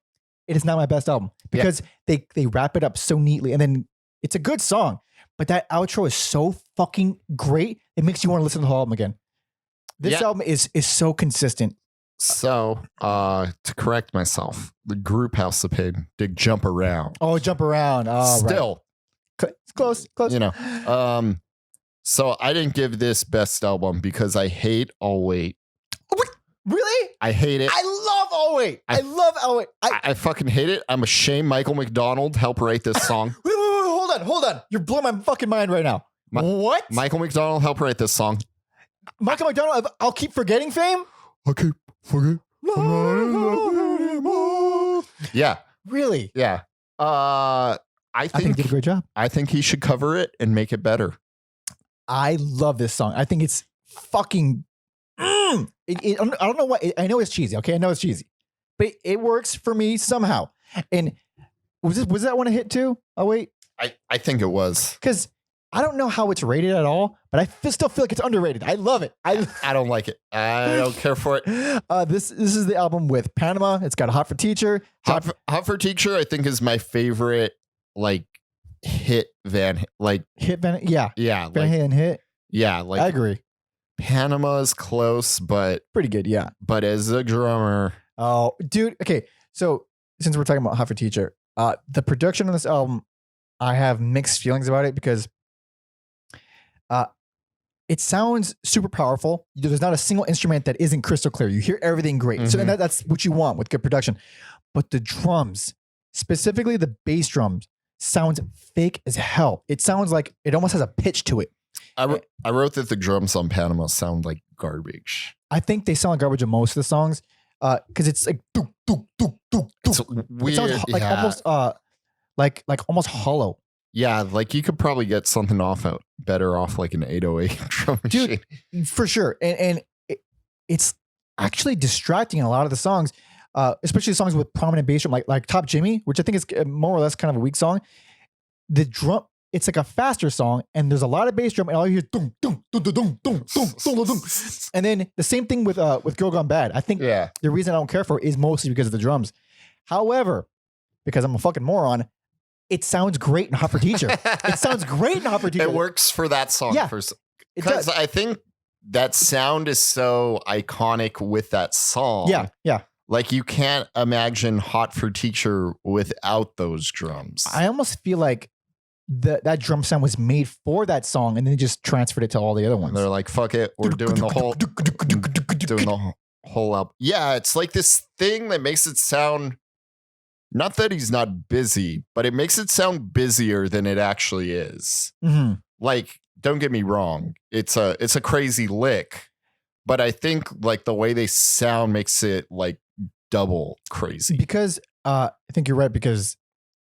it is not my best album because they wrap it up so neatly. And then it's a good song, but that outro is so fucking great. It makes you want to listen to the whole album again. This album is so consistent.
So, to correct myself, the group House of Pain did Jump Around.
Oh, Jump Around. Oh,
Still.
Right. Close.
You know. So I didn't give this best album because I hate All Wait.
Really?
I hate it.
I love All Wait. I love All Wait.
I fucking hate it. I'm ashamed Michael McDonald helped write this song.
Wait, hold on. You're blowing my fucking mind right now. What?
Michael McDonald helped write this song.
Michael McDonald, I'll keep forgetting fame?
Okay, forget. Yeah.
Really?
Yeah. I think
he did a great job.
I think he should cover it and make it better.
I love this song. I think it's fucking. I don't know what. I know it's cheesy. Okay, I know it's cheesy, but it works for me somehow. And was that one a hit too? Oh wait,
I think it was
because I don't know how it's rated at all, but I still feel like it's underrated. I love it.
I don't like it. I don't care for it.
This is the album with Panama. It's got Hot for Teacher.
Hot for Teacher, I think is my favorite. Like hit Van.
Yeah. Van Halen hit.
Yeah, like
I agree.
Panama is close, but
pretty good. Yeah.
But as a drummer,
oh, dude. Okay, so since we're talking about Hot for Teacher, the production on this album, I have mixed feelings about it because it sounds super powerful. There's not a single instrument that isn't crystal clear. You hear everything great. Mm-hmm. So and that's what you want with good production. But the drums, specifically the bass drums, sounds fake as hell. It sounds like it almost has a pitch to it.
I wrote that the drums on Panama sound like garbage.
I think they sound like garbage in most of the songs because it's like doo, doo, doo, doo, doo.
It's weird.
It sounds like almost like almost hollow.
Yeah, like you could probably get something better off like an 808 drum machine.
Dude, for sure. And it's actually distracting in a lot of the songs, especially songs with prominent bass drum, like Top Jimmy, which I think is more or less kind of a weak song. The drum, it's like a faster song, and there's a lot of bass drum, and all you hear is dum dum dum dum dum dum dum dum. And then the same thing with Girl Gone Bad. I think the reason I don't care for it is mostly because of the drums. However, because I'm a fucking moron, it sounds great in Hot for Teacher. It sounds great in Hot for Teacher.
It works for that song.
Yeah,
because I think that sound is so iconic with that song.
Yeah.
Like you can't imagine Hot for Teacher without those drums.
I almost feel like that drum sound was made for that song and then just transferred it to all the other ones.
And they're like, fuck it, we're doing the whole album. Yeah, it's like this thing that makes it sound not that he's not busy, but it makes it sound busier than it actually is.
Mm-hmm.
Like, don't get me wrong. It's a crazy lick, but I think like the way they sound makes it like double crazy.
Because I think you're right, because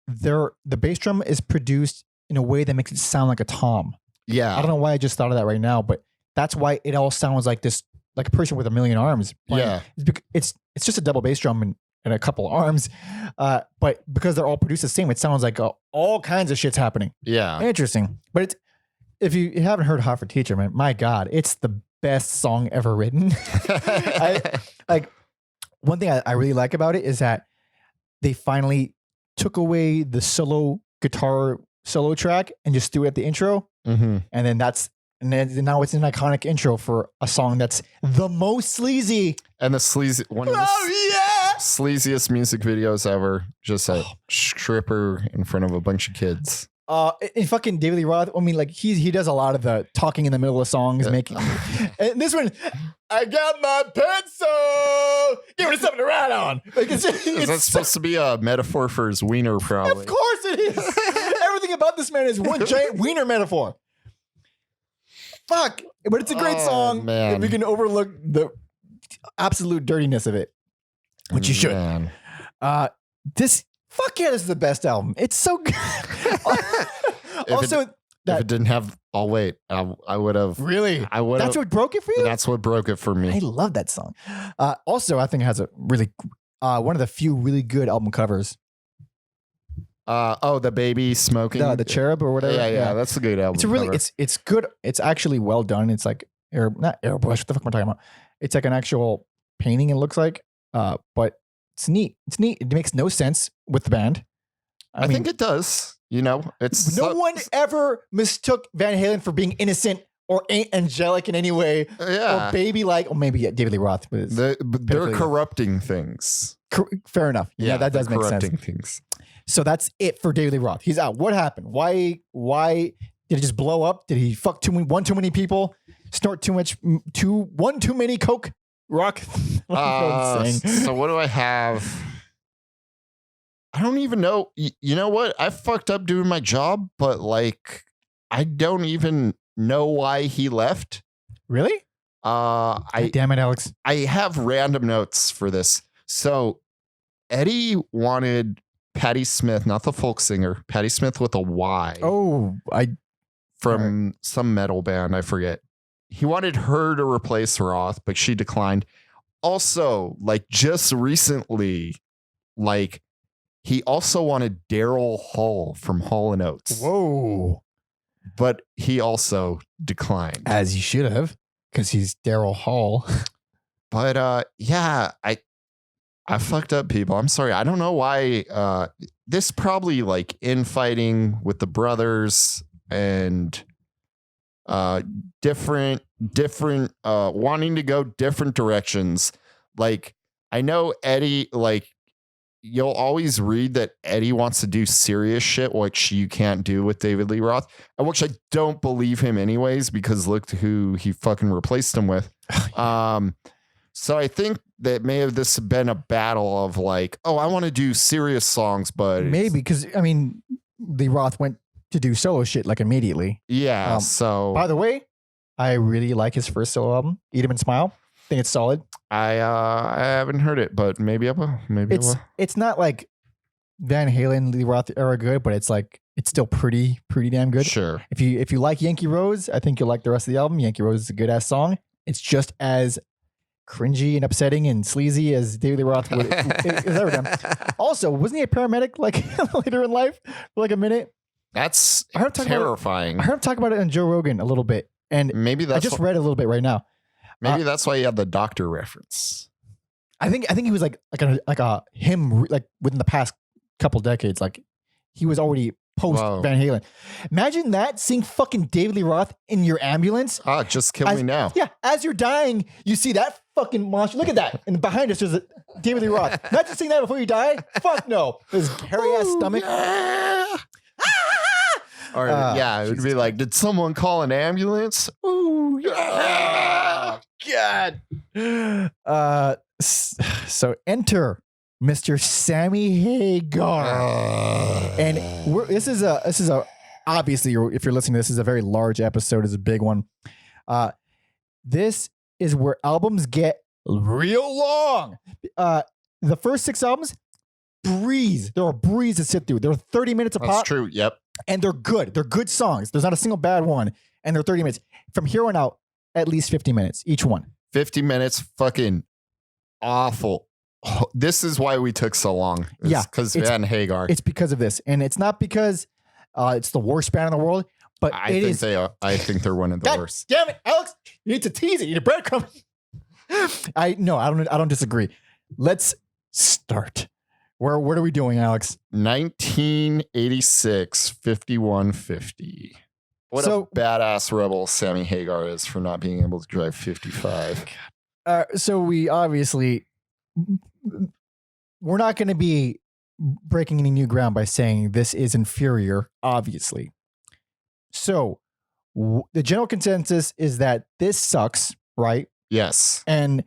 the bass drum is produced in a way that makes it sound like a tom.
Yeah.
I don't know why I just thought of that right now, but that's why it all sounds like this, like a person with a million arms playing.
Yeah.
It's just a double bass drum and a couple arms, but because they're all produced the same, it sounds like all kinds of shit's happening.
Yeah.
Interesting. But if you haven't heard Hot for Teacher, man, my God, it's the best song ever written. One thing I really like about it is that they finally took away the guitar solo track and just threw it at the intro.
Mm-hmm.
And then now it's an iconic intro for a song that's the most sleazy.
And one of the sleaziest music videos ever. Just a stripper in front of a bunch of kids.
And fucking David Lee Roth, I mean, like he does a lot of the talking in the middle of songs, making. And this one, I got my pencil, give me something to write on. Like
is that supposed to be a metaphor for his wiener? Probably.
Of course it is. Everything about this man is one giant wiener metaphor. Fuck, but it's a great song.
Man.
If you can overlook the absolute dirtiness of it, which you should.
Man.
This is the best album. It's so good. Also,
if it didn't have, I would have.
Really?
I would.
That's what broke it for you?
That's what broke it for me.
I love that song. Also, I think it has a really, one of the few really good album covers.
The baby smoking.
The cherub or whatever.
Yeah. That's a good album.
It's a really,
cover.
it's good. It's actually well done. It's like, not airbrush. What the fuck am I talking about? It's like an actual painting, it looks like. But it's neat. It's neat. It makes no sense with the band.
I think it does. You know, it's
no one ever mistook Van Halen for being innocent or angelic in any way, or baby-like. Or maybe David Lee Roth.
They're corrupting things.
Fair enough. Yeah, that does make sense.
Things.
So that's it for David Lee Roth. He's out. What happened? Why did it just blow up? Did he fuck too many people? Snort too many coke? Rock.
So what do I have? I don't even know. You know what? I fucked up doing my job, but like, I don't even know why he left.
Really? Damn it, Alex.
I have random notes for this. So Eddie wanted Patti Smith, not the folk singer, Patti Smith with a Y.
Oh,
from some metal band, I forget. He wanted her to replace Roth, but she declined. Also, like just recently, like he also wanted Daryl Hall from Hall & Oates.
Whoa.
But he also declined.
As he should have, because he's Daryl Hall.
But yeah, I fucked up, people. I'm sorry. I don't know why. This probably like infighting with the brothers and different wanting to go different directions. Like I know Eddie, like you'll always read that Eddie wants to do serious shit, which you can't do with David Lee Roth, and which I don't believe him anyways, because look who he fucking replaced him with. So I think that may have this been a battle of like, oh, I want to do serious songs, but
maybe because I mean, Lee Roth went to do solo shit like immediately.
Yeah. So
by the way, I really like his first solo album, Eat 'Em and Smile. I think it's solid.
I haven't heard it, but maybe I will.
It's not like Van Halen, Lee Roth era good, but it's like it's still pretty damn good.
Sure.
If you like Yankee Rose, I think you'll like the rest of the album. Yankee Rose is a good ass song. It's just as cringy and upsetting and sleazy as David Lee Roth has ever done. Also, wasn't he a paramedic like later in life for like a minute?
That's terrifying.
I heard him talk about it on Joe Rogan a little bit, and
maybe that's
I just read a little bit right now.
Maybe that's why you have the doctor reference.
I think he was like a him like within the past couple decades. Like he was already post Van Halen. Imagine that, seeing fucking David Lee Roth in your ambulance.
Just kill me now.
Yeah, as you're dying, you see that fucking monster. Look at that, and behind us there's a David Lee Roth. Imagine seeing that before you die. Fuck no, his hairy ass stomach.
Yeah. Or it would be like, did someone call an ambulance? Ooh, yeah.
God. So enter Mr. Sammy Hagar. And this is a obviously, if you're listening, this is a very large episode. It's a big one. This is where albums get real long. The first 6 albums, breeze. They're a breeze to sit through. They're 30 minutes apart.
That's true. Yep.
And they're good. They're good songs. There's not a single bad one. And they're 30 minutes. From here on out, at least 50 minutes each one.
50 minutes, fucking awful. Oh, this is why we took so long. Because Van Hagar.
It's because of this. And it's not because it's the worst band in the world, but
I think they are. I think they're one of the
God
worst.
Damn it, Alex. You need to tease it. You need a breadcrumb. I don't disagree. Let's start. What are we doing, Alex?
1986, 5150. What a badass rebel Sammy Hagar is for not being able to drive 55.
So we obviously, we're not going to be breaking any new ground by saying this is inferior, obviously. So the general consensus is that this sucks, right?
Yes.
And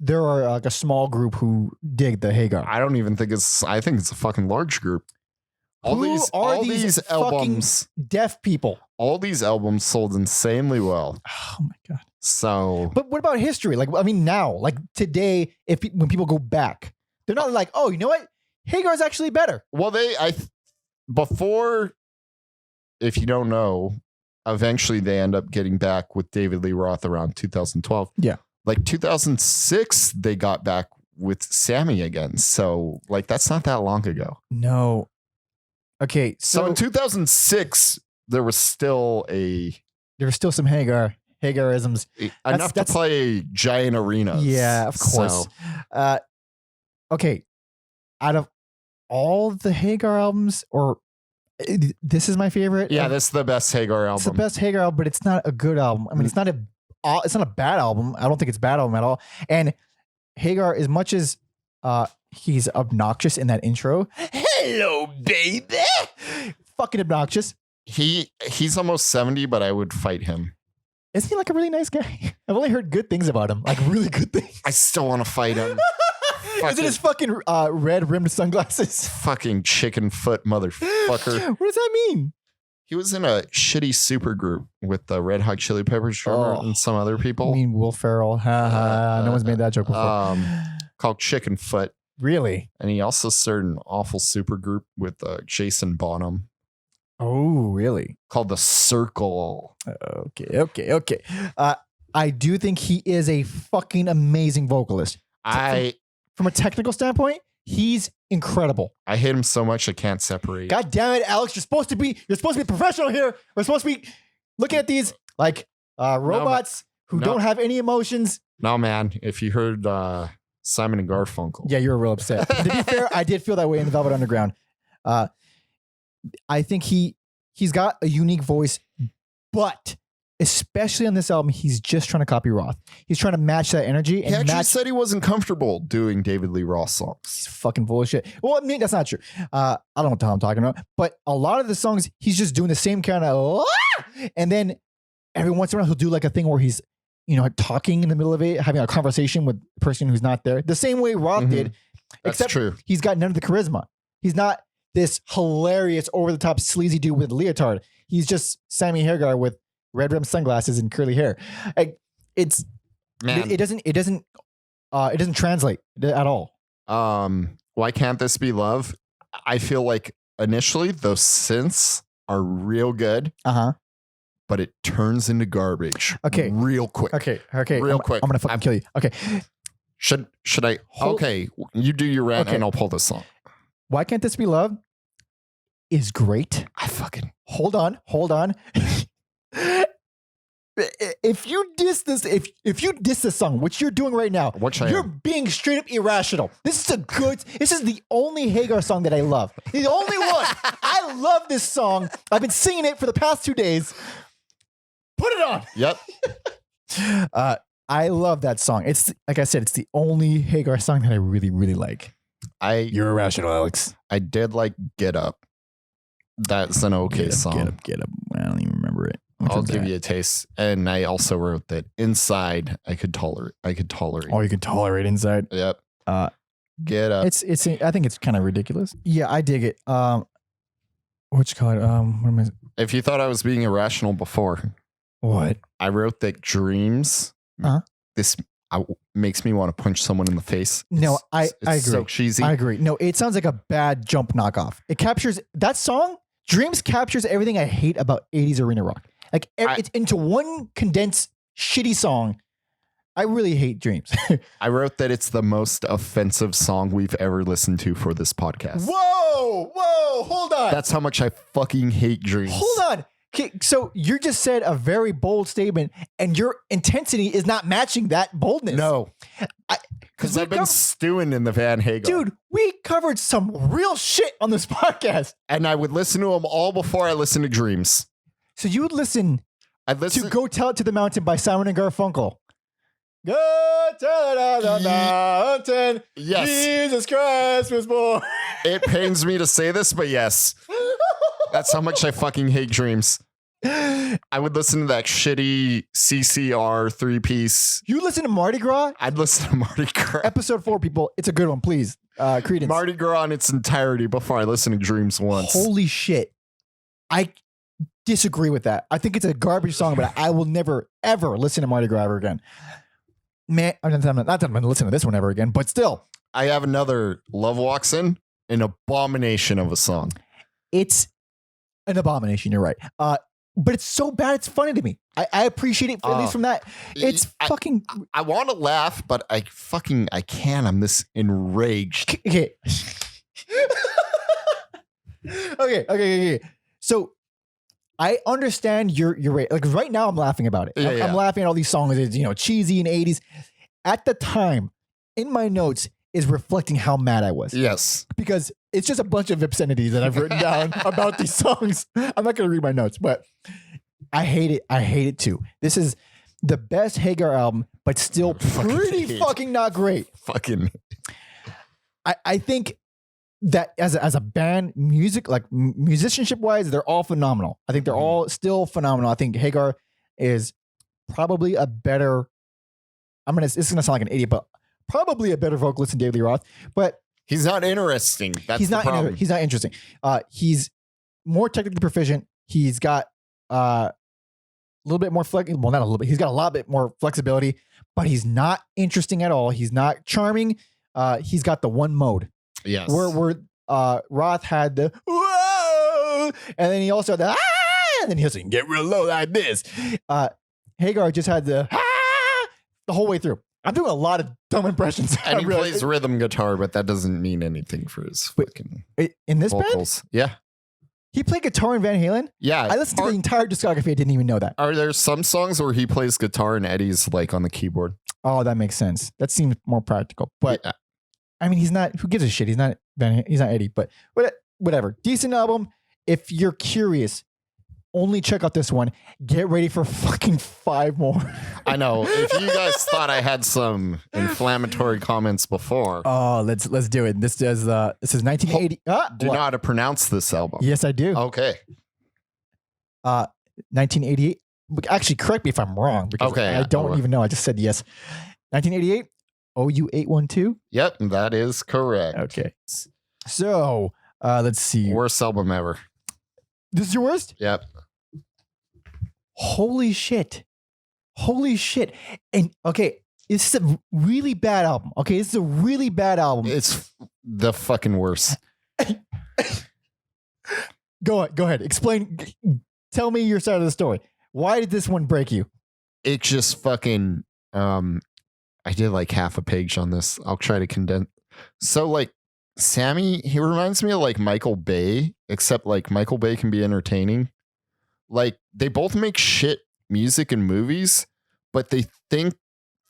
there are like a small group who dig the Hagar.
I don't even think I think it's a fucking large group. All these albums,
deaf people.
All these albums sold insanely well.
Oh my God.
So,
but what about history? Like, I mean, now, like today, when people go back, they're not like, oh, you know what? Hagar's actually better.
Well, before, if you don't know, eventually they end up getting back with David Lee Roth around 2012.
Yeah.
Like 2006, they got back with Sammy again. So like, that's not that long ago.
No. Okay.
So in 2006, there was still
some Hagarisms.
Enough to play giant arenas.
Yeah, of course. So. Okay. Out of all the Hagar albums, or this is my favorite.
Yeah, this is the best Hagar album.
It's the best Hagar album, but it's not a good album. I mean, it's not a bad album. I don't think it's a bad album at all. And Hagar, as much as he's obnoxious in that intro, hello, baby, fucking obnoxious.
He's almost 70, but I would fight him.
Isn't he like a really nice guy? I've only heard good things about him, like really good things.
I still want to fight him.
Is it his fucking red rimmed sunglasses?
Fucking chicken foot motherfucker.
What does that mean?
He was in a shitty super group with the Red Hot Chili Peppers drummer and some other people.
I mean, Will Ferrell. No one's made that joke before.
Called Chicken Foot.
Really?
And he also started an awful super group with Jason Bonham.
Oh, really?
Called The Circle.
Okay. I do think he is a fucking amazing vocalist. From a technical standpoint, he's incredible.
I hate him so much I can't separate.
God damn it, Alex! You're supposed to be professional here. We're supposed to be looking at these like robots who don't have any emotions.
No, man. If you heard Simon and Garfunkel,
yeah, you were real upset. To be fair, I did feel that way in the Velvet Underground. I think he's got a unique voice, but especially on this album, he's just trying to copy Roth. He's trying to match that energy. And
he said he wasn't comfortable doing David Lee Roth songs.
He's fucking full of shit. Well, I mean, that's not true. I don't know what the hell I'm talking about. But a lot of the songs, he's just doing the same kind of, and then every once in a while, he'll do like a thing where he's, talking in the middle of it, having a conversation with the person who's not there. The same way Roth did.
That's
except
true.
He's got none of the charisma. He's not this hilarious, over-the-top, sleazy dude with a leotard. He's just Sammy Hagar with red rimmed sunglasses and curly hair. It doesn't translate at all.
Why can't this be love? I feel like initially those synths are real good. But it turns into garbage.
Okay.
Real quick.
Okay.
Real quick.
I'm gonna fucking kill you. Okay.
Should I? Okay. You do your rant and I'll pull this song.
Why Can't This Be Love is great.
I fucking
hold on. If you diss this song, which you're doing right now, you're being straight up irrational. This is the only Hagar song that I love. The only one. I love this song. I've been singing it for the past 2 days. Put it on.
Yep.
I love that song. It's like I said, it's the only Hagar song that I really, really like. You're irrational, Alex.
I did like Get Up. That's an okay song.
Get up. I don't even remember it.
I'll give you a taste. And I also wrote that Inside I could tolerate.
Oh, you can tolerate Inside?
Yep. Get up.
It's I think it's kind of ridiculous. Yeah, I dig it. What you call it? What am I?
If you thought I was being irrational before,
What?
I wrote that dreams.
Uh-huh.
This makes me want to punch someone in the face.
No, I agree.
So cheesy.
I agree. No, it sounds like a bad Jump knockoff. It captures that song. Dreams captures everything I hate about 80s arena rock. Like it's into one condensed shitty song. I really hate Dreams.
I wrote that it's the most offensive song we've ever listened to for this podcast.
Whoa, hold on.
That's how much I fucking hate Dreams.
Hold on. Okay, so you just said a very bold statement, and your intensity is not matching that boldness.
No, because I've been stewing in the Van Hagar.
Dude, we covered some real shit on this podcast.
And I would listen to them all before I listened to Dreams.
So you would listen to Go Tell It to the Mountain by Simon and Garfunkel. Go tell it to the mountain.
Yes.
Jesus Christ was born.
It pains me to say this, but yes. That's how much I fucking hate Dreams. I would listen to that shitty CCR 3-piece.
You listen to Mardi Gras?
I'd listen to Mardi Gras.
Episode 4, people. It's a good one, please. Credence.
Mardi Gras in its entirety before I listen to Dreams once.
Holy shit. I disagree with that. I think it's a garbage song, but I will never, ever listen to Mardi Gras ever again. Man, not that I'm going to listen to this one ever again, but still.
I have another Love Walks In, an abomination of a song.
It's an abomination, you're right. But it's so bad, it's funny to me. I appreciate it, at least from that. It's fucking...
I want to laugh, but I can't. I'm this enraged.
Okay. Okay. So I understand you're right. Like right now I'm laughing about it. I'm laughing at all these songs. It's, cheesy in the 80s. At the time, in my notes, is reflecting how mad I was.
Yes.
Because it's just a bunch of obscenities that I've written down about these songs. I'm not going to read my notes, but I hate it. I hate it too. This is the best Hagar album, but still pretty fucking not great.
Fucking.
I think that as a band, musicianship wise, they're all phenomenal. I think they're all still phenomenal. I think Hagar is probably a better, this is going to sound like an idiot, but probably a better vocalist than David Lee Roth, but
he's not interesting. He's not
interesting. He's more technically proficient. He's got a little bit more well, not a little bit. He's got a lot bit more flexibility, but he's not interesting at all. He's not charming. He's got the one mode.
Yes.
Where Roth had the whoa, and then he also had the and then he also can get real low like this. Hagar just had the the whole way through. I'm doing a lot of dumb impressions.
And he plays rhythm guitar, but that doesn't mean anything for his fucking
in this
vocals.
Band?
Yeah.
He played guitar in Van Halen?
Yeah.
I listened to the entire discography. I didn't even know that.
Are there some songs where he plays guitar and Eddie's like on the keyboard?
Oh, that makes sense. That seems more practical. But yeah. I mean, he's not, who gives a shit? He's not Eddie, but whatever. Decent album. If you're curious, only check out this one. Get ready for fucking 5 more.
I know. If you guys thought I had some inflammatory comments before.
Oh, let's do it. This is 1980.
Do you know how to pronounce this album?
Yes, I do.
Okay.
1988. Actually, correct me if I'm wrong, because I don't even know. I just said yes. 1988. OU812.
Yep, that is correct.
Okay. So, let's see.
Worst album ever.
This is your worst?
Yep.
Holy shit. And okay, this is a really bad album. Okay, this is a really bad album.
It's the fucking worst.
Go ahead. Explain. Tell me your side of the story. Why did this one break you?
It just fucking I did like half a page on this. I'll try to condense. So like Sammy, he reminds me of like Michael Bay, except like Michael Bay can be entertaining. Like they both make shit music and movies, but they think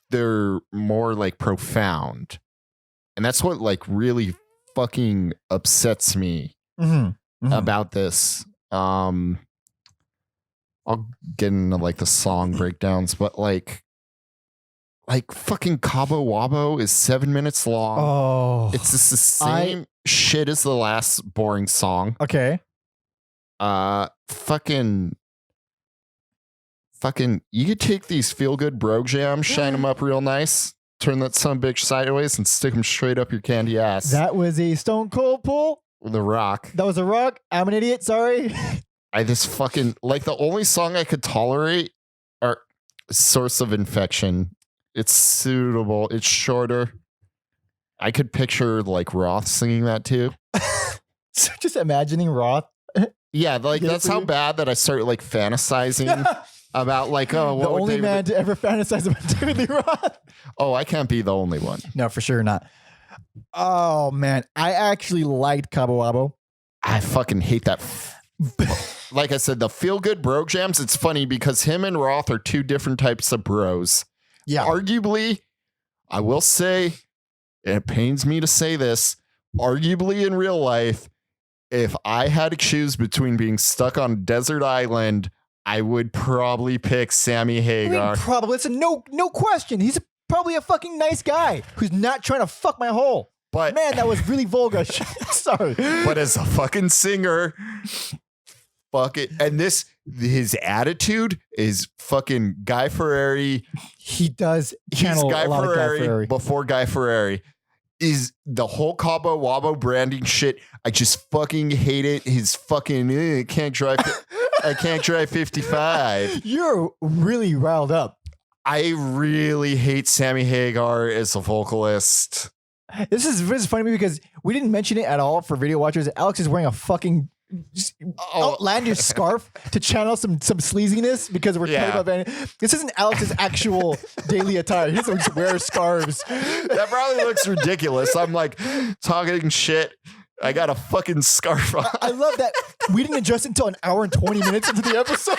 they're more like profound. And that's what like really fucking upsets me about this. I'll get into like the song breakdowns, but like fucking Cabo Wabo is 7 minutes long.
Oh,
it's just the same shit as the last boring song.
Okay.
Fucking, you could take these feel good bro jams, shine them up real nice, turn that son of a bitch sideways and stick him straight up your candy ass.
That was a stone cold pull.
The Rock.
That was a rock. I'm an idiot. Sorry.
I just fucking like the only song I could tolerate are Source of Infection. It's suitable. It's shorter. I could picture like Roth singing that too.
So just imagining Roth.
Yeah, like that's how bad that I started like fantasizing about like, oh,
the only man to ever fantasize about David Lee Roth.
Oh, I can't be the only one.
No, for sure not. Oh man, I actually liked Cabo Wabo.
I fucking hate that. Like I said, the feel good bro jams. It's funny because him and Roth are two different types of bros.
Yeah,
arguably, I will say, and it pains me to say this, arguably in real life, if I had to choose between being stuck on a desert island, I would probably pick Sammy Hagar.
I mean, probably. It's a no question. He's probably a fucking nice guy who's not trying to fuck my hole.
But
man, that was really vulgar. Sorry.
But as a fucking singer, fuck it. And his attitude is fucking Guy Fieri.
He does channel
He's Guy
a lot of Guy Fieri.
Before Guy Fieri. Is the whole Cabo Wabo branding shit. I just fucking hate it. His fucking I can't drive 55.
You're really riled up.
I really hate Sammy Hagar as a vocalist.
This is funny because we didn't mention it at all for video watchers. Alex is wearing a fucking outlandish scarf to channel some sleaziness because we're talking about Van. This isn't Alex's actual daily attire. He doesn't just wear scarves.
That probably looks ridiculous. I'm like talking shit. I got a fucking scarf on.
I love that we didn't adjust until an hour and 20 minutes into the episode.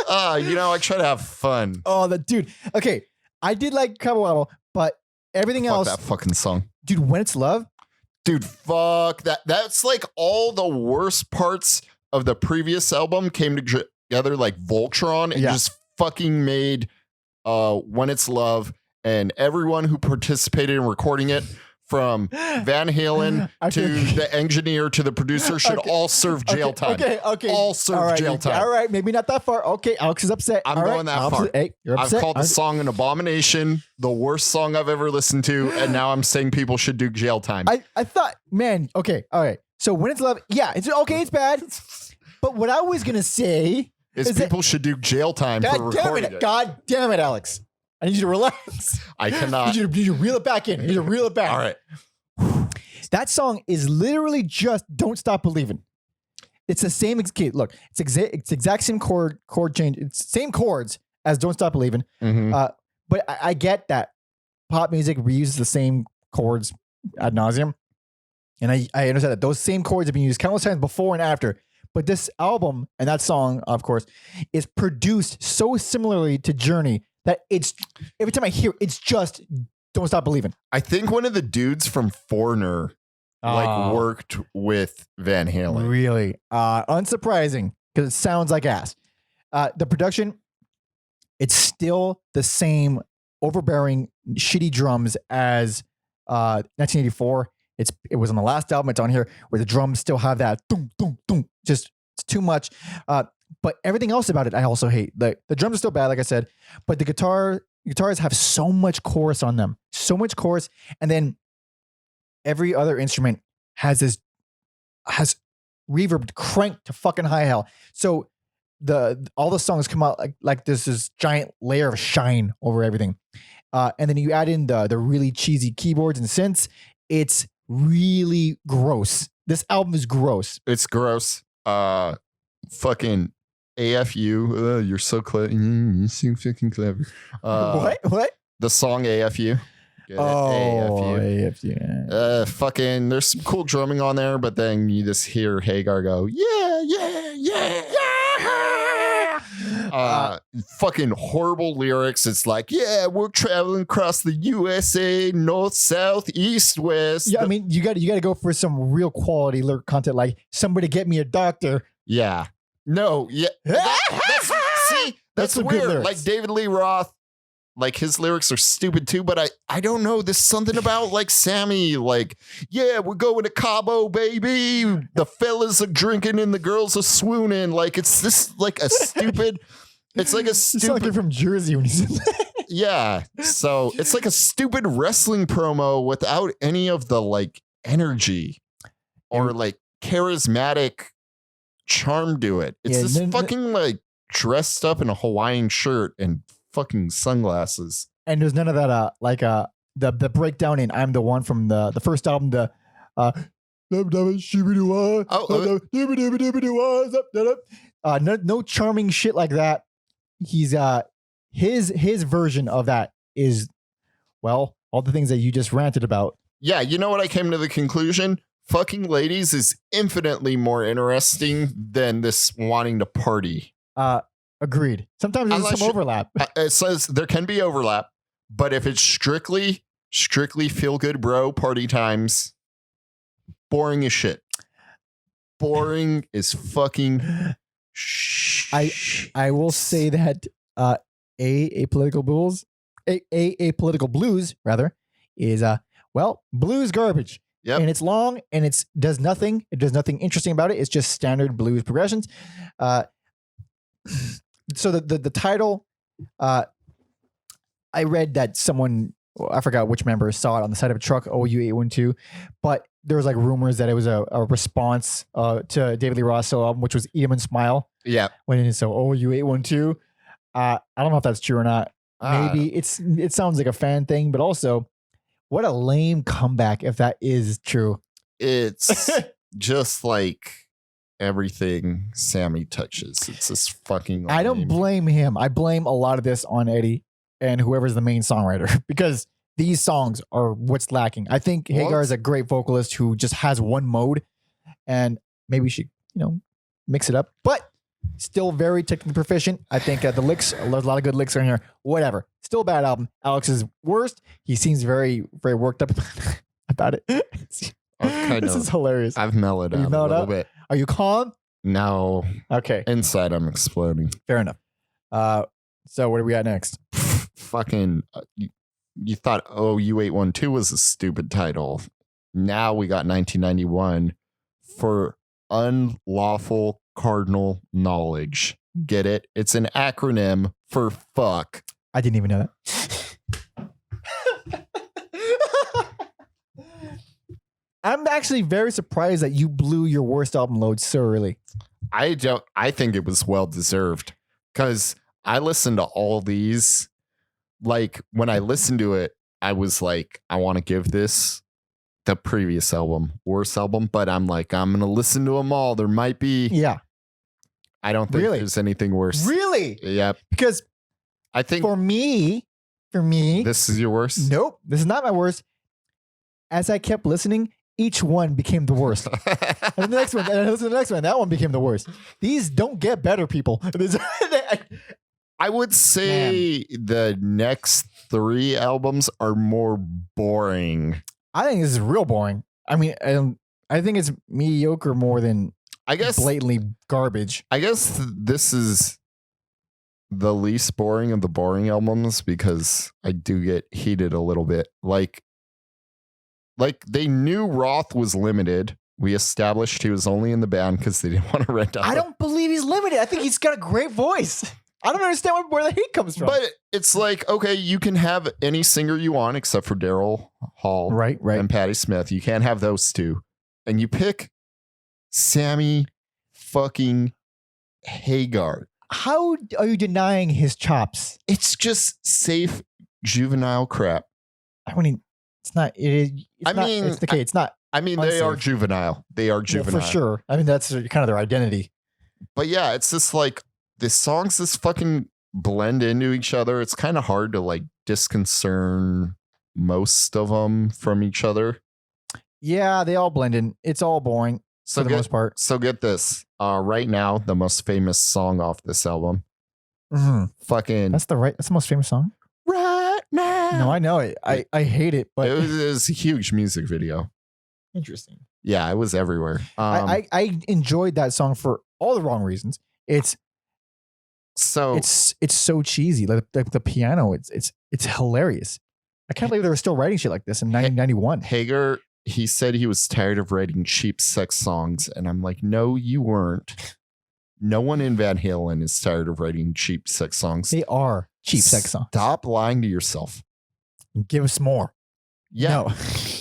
I try to have fun.
Oh, dude. Okay, I did like Cabo Wabo, but everything else.
That fucking song,
dude. When It's Love.
Dude, fuck that. That's like all the worst parts of the previous album came together like Voltron and just fucking made When It's Love, and everyone who participated in recording it, from Van Halen to the engineer to the producer, should all serve jail time.
Okay.
All serve jail time.
All right, maybe not that far. Okay, Alex is upset.
I'm going that far.
Hey, you're upset.
I've called the song an abomination, the worst song I've ever listened to, and now I'm saying people should do jail time.
I thought, man, okay, all right. So When It's Love, yeah, it's okay, it's bad. But what I was gonna say
is people should do jail time for recording it.
God damn it, Alex. I need you to relax.
I cannot.
I need you to reel it back in. I need you to reel it back.
All right.
That song is literally just Don't Stop Believing. It's the same. Look, it's exact same chord change. It's same chords as Don't Stop Believing.
Mm-hmm.
But I get that pop music reuses the same chords ad nauseum. And I understand that those same chords have been used countless times before and after. But this album and that song, of course, is produced so similarly to Journey that it's every time I hear it's just Don't Stop Believing.
I think one of the dudes from Foreigner worked with Van Halen.
Really? Unsurprising because it sounds like ass. The production, it's still the same overbearing shitty drums as 1984. It was on the last album. It's on here where the drums still have that boom, boom, boom. Just it's too much. But everything else about it, I also hate. The drums are still bad, like I said, but the guitars have so much chorus on them, so much chorus, and then every other instrument has reverb cranked to fucking high hell. So all the songs come out like there's this giant layer of shine over everything, and then you add in the really cheesy keyboards and synths. It's really gross. This album is gross.
It's gross. Fucking AFU. You're so clever. You seem fucking clever.
What?
The song AFU.
AFU.
Fucking. There's some cool drumming on there, but then you just hear Hagar go, yeah. Fucking horrible lyrics. It's like, yeah, we're traveling across the USA, north, south, east, west.
Yeah, I mean, you got to go for some real quality lyric content, like somebody get me a doctor.
Yeah. No. Yeah. That's weird. Like David Lee Roth, like his lyrics are stupid too, but I don't know. There's something about like Sammy, like, yeah, we're going to Cabo, baby. The fellas are drinking and the girls are swooning. Like it's this like a stupid. It's like a stupid.
It's like you're from Jersey when you said that.
Yeah. So it's like a stupid wrestling promo without any of the like energy or like charismatic charm to it. It's this fucking like dressed up in a Hawaiian shirt and fucking sunglasses.
And there's none of that the breakdown in I'm the One from the first album, no charming shit like that. He's his version of that is, well, all the things that you just ranted about.
Yeah, you know what I came to the conclusion? Fucking ladies is infinitely more interesting than this wanting to party.
Agreed. Sometimes there's some overlap.
It says there can be overlap, but if it's strictly feel good bro party times, boring as shit. Boring is fucking
I will say that apolitical blues rather is blues garbage.
Yep.
And it's long and it does nothing interesting about it. It's just standard blues progressions. So the title, I read that someone, I forgot which member, saw it on the side of a truck, OU812, but there was like rumors that it was a response to David Lee Roth's solo album, which was Eat 'Em and Smile.
Yeah.
When it's so OU812. I don't know if that's true or not. Maybe it sounds like a fan thing, but also what a lame comeback if that is true.
It's just like everything Sammy touches. It's just fucking lame.
I don't blame him. I blame a lot of this on Eddie and whoever's the main songwriter because these songs are what's lacking. I think Hagar is a great vocalist who just has one mode and maybe she, mix it up, but still very technically proficient. I think the licks, there's a lot of good licks in here. Whatever. Still a bad album. Alex's worst. He seems very, very worked up about it. This is hilarious.
I've mellowed out a little bit.
Are you calm?
No.
Okay.
Inside, I'm exploding.
Fair enough. So what are we at next?
Fucking, you thought OU812 was a stupid title. Now we got 1991 for unlawful cardinal knowledge. Get it? It's an acronym for fuck.
I didn't even know that. I'm actually very surprised that you blew your worst album load so early.
I think it was well deserved because I listened to all these. Like when I listened to it, I was like, I want to give this the previous album, worst album, but I'm like, I'm going to listen to them all. There might be.
Yeah.
I don't think there's anything worse.
Really?
Yeah.
Because
I think
for me,
this is your worst.
Nope. This is not my worst. As I kept listening, each one became the worst. And the next one, and I listened to the next one, that one became the worst. These don't get better, people.
I would say the next 3 albums are more boring.
I think this is real boring. I mean, I think it's mediocre more than blatantly garbage.
I guess this is the least boring of the boring albums because I do get heated a little bit. Like they knew Roth was limited. We established he was only in the band because they didn't want to rent out.
I don't believe he's limited. I think he's got a great voice. I don't understand where the hate comes from.
But it's like, okay, you can have any singer you want except for Daryl Hall and Patti Smith. You can't have those two. And you pick Sammy fucking Hagar.
How are you denying his chops?
It's just safe juvenile crap.
I mean, it's not. It's not.
I mean,
unsafe.
they are juvenile. They are juvenile.
For sure. I mean, that's kind of their identity.
But yeah, it's just like the songs just fucking blend into each other. It's kind of hard to like disconcern most of them from each other.
Yeah, they all blend in. It's all boring for the most part.
So get this. Right now, the most famous song off this album.
Mm-hmm.
Fucking.
That's the most famous song?
Right now.
No, I know it. I hate it, but
it was a huge music video.
Interesting.
Yeah, it was everywhere.
I enjoyed that song for all the wrong reasons. It's so cheesy. Like the piano, it's hilarious. I can't believe they were still writing shit like this in 1991.
Hagar, he said he was tired of writing cheap sex songs, and I'm like, no, you weren't. No one in Van Halen is tired of writing cheap sex songs.
They are. cheap sex song.
Stop lying to yourself.
Give us more.
Yeah.
No.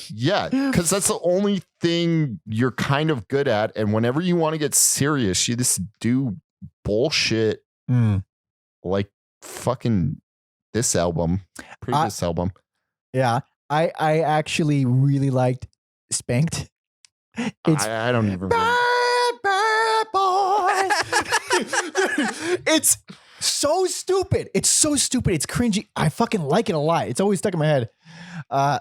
Yeah, because that's the only thing you're kind of good at. And whenever you want to get serious, you just do bullshit like fucking this album, previous album.
Yeah. I actually really liked Spanked.
I don't even
bad boy. It's so stupid. It's so stupid. It's cringy. I fucking like it a lot. It's always stuck in my head.
I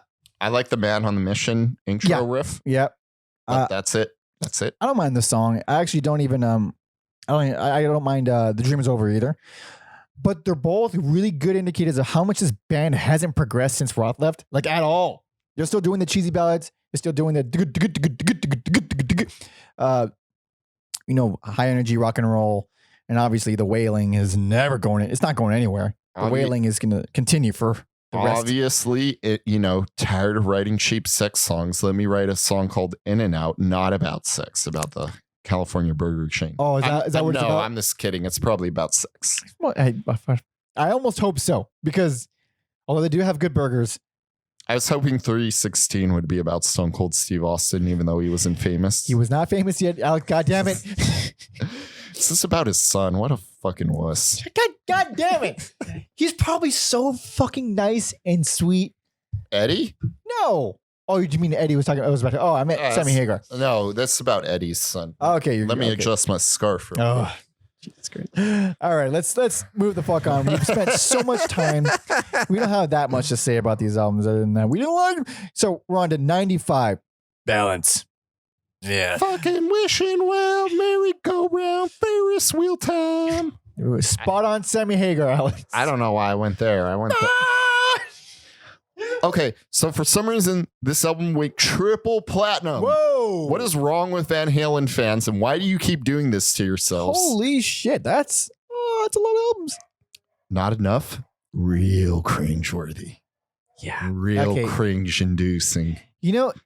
like the Man on the Mission intro riff.
Yep.
But that's it. That's it.
I don't mind the song. I actually don't even I don't mind The Dream Is Over either. But they're both really good indicators of how much this band hasn't progressed since Roth left, like at all. They're still doing the cheesy ballads. They're still doing the high energy rock and roll. And obviously the wailing is never going. It's not going anywhere. The wailing is going to continue for the rest.
Obviously, tired of writing cheap sex songs. Let me write a song called In and Out, not about sex, about the California burger chain.
Oh, is that what it's about?
No, I'm just kidding. It's probably about sex.
Well, I almost hope so, because although they do have good burgers.
I was hoping 316 would be about Stone Cold Steve Austin, even though he wasn't famous.
He was not famous yet, Alex. God damn it.
Is this about his son? What a fucking wuss.
God damn it. He's probably so fucking nice and sweet.
Eddie?
No. Oh, you mean Eddie was talking? I meant Sammy Hagar.
No, that's about Eddie's son.
Okay.
Let me adjust my scarf.
Oh, Jesus Christ. All right, let's move the fuck on. We've spent so much time. We don't have that much to say about these albums other than that. We didn't like them. So we're on to 95. Balance. Yeah.
Fucking wishing well, merry-go-round, Ferris wheel time.
It was spot on Sammy Hagar, Alex.
I don't know why I went there. Okay, so for some reason, this album went triple platinum.
Whoa.
What is wrong with Van Halen fans, and why do you keep doing this to yourselves?
Holy shit, that's a lot of albums.
Not enough? Real cringeworthy.
Yeah.
Real cringe-inducing.